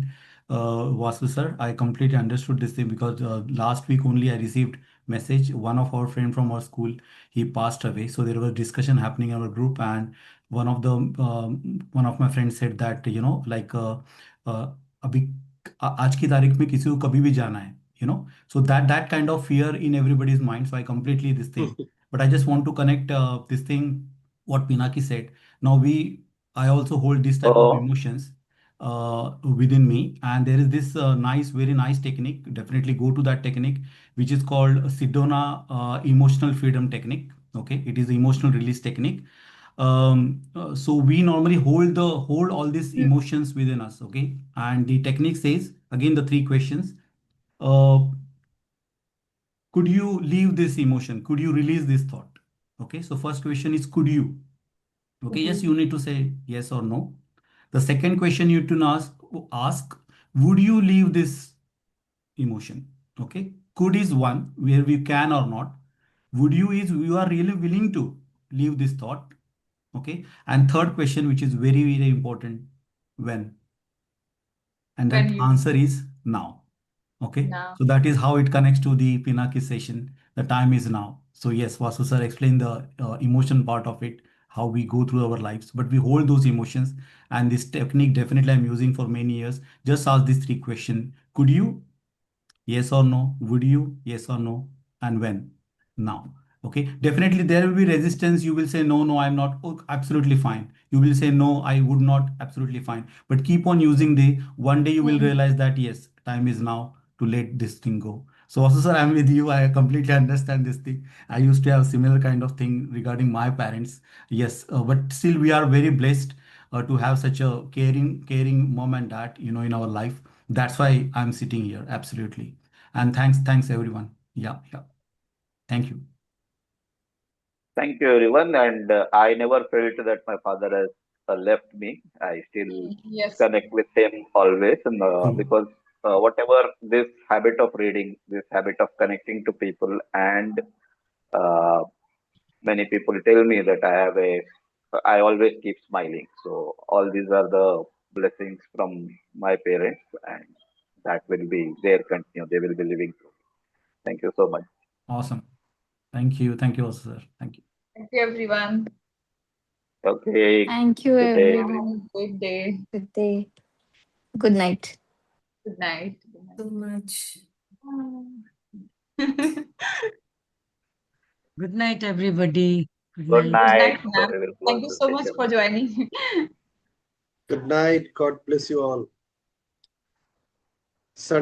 Vasu sir, I completely understood this thing because last week only I received message. One of our friend from our school, he passed away. So there was discussion happening in our group, and one of my friends said that like अभी आज की तारीख में किसी को कभी भी जाना है. So that kind of fear in everybody's mind. So I completely this thing, but I just want to connect this thing what Pinaki said. Now I also hold this type of Oh, emotions within me, and there is this very nice technique. Definitely go to that technique, which is called Sedona emotional freedom technique. Okay, it is the emotional release technique. So we normally hold all these emotions within us. Okay, and the technique says again the three questions. uh, could you leave this emotion? Could you release this thought? Okay, so first question is could you? Okay, yes, you need to say yes or no. The second question you need to ask, would you leave this emotion? Okay, could is one where we can or not. Would you is you are really willing to leave this thought. Okay, and third question, which is very important, when? And When that you answer is now. Okay, now. so that is how it connects to the Pinaki session. The time is now. So yes, Vasu sir explained the emotion part of it, how we go through our lives, but we hold those emotions. And this technique definitely I'm using for many years. Just ask these three questions. Could you? Yes or no? Would you? Yes or no? And when? Now. Okay. Definitely there will be resistance. You will say, no, no, I'm not. Oh, absolutely fine. You will say, no, I would not. Absolutely fine. But keep on using the one day you will Hmm. realize that, yes, time is now to let this thing go. So also, sir, I'm with you. I completely understand this thing. I used to have similar kind of thing regarding my parents. Yes, but still we are very blessed. to have such a caring mom and dad, in our life. That's why I'm sitting here. Absolutely. And thanks everyone. Yeah, yeah. Thank you. Thank you, everyone. And I never felt that my father has left me. I still Yes. connect with him always, and because whatever this habit of reading, this habit of connecting to people, and uh, many people tell me that I always keep smiling. So all these are the blessings from my parents, and that will be their continue. They will be living through. Thank you so much. Awesome. Thank you. Thank you also, sir. Thank you. Thank you, everyone. Okay. Thank you, Good day. everyone. Good day. Good day. Good night. Good night. So much. Good night, everybody. Good Good night. Good night. night, So ma'am. we will Thank close you the so much session. for joining. Good night. God bless you all. Sunday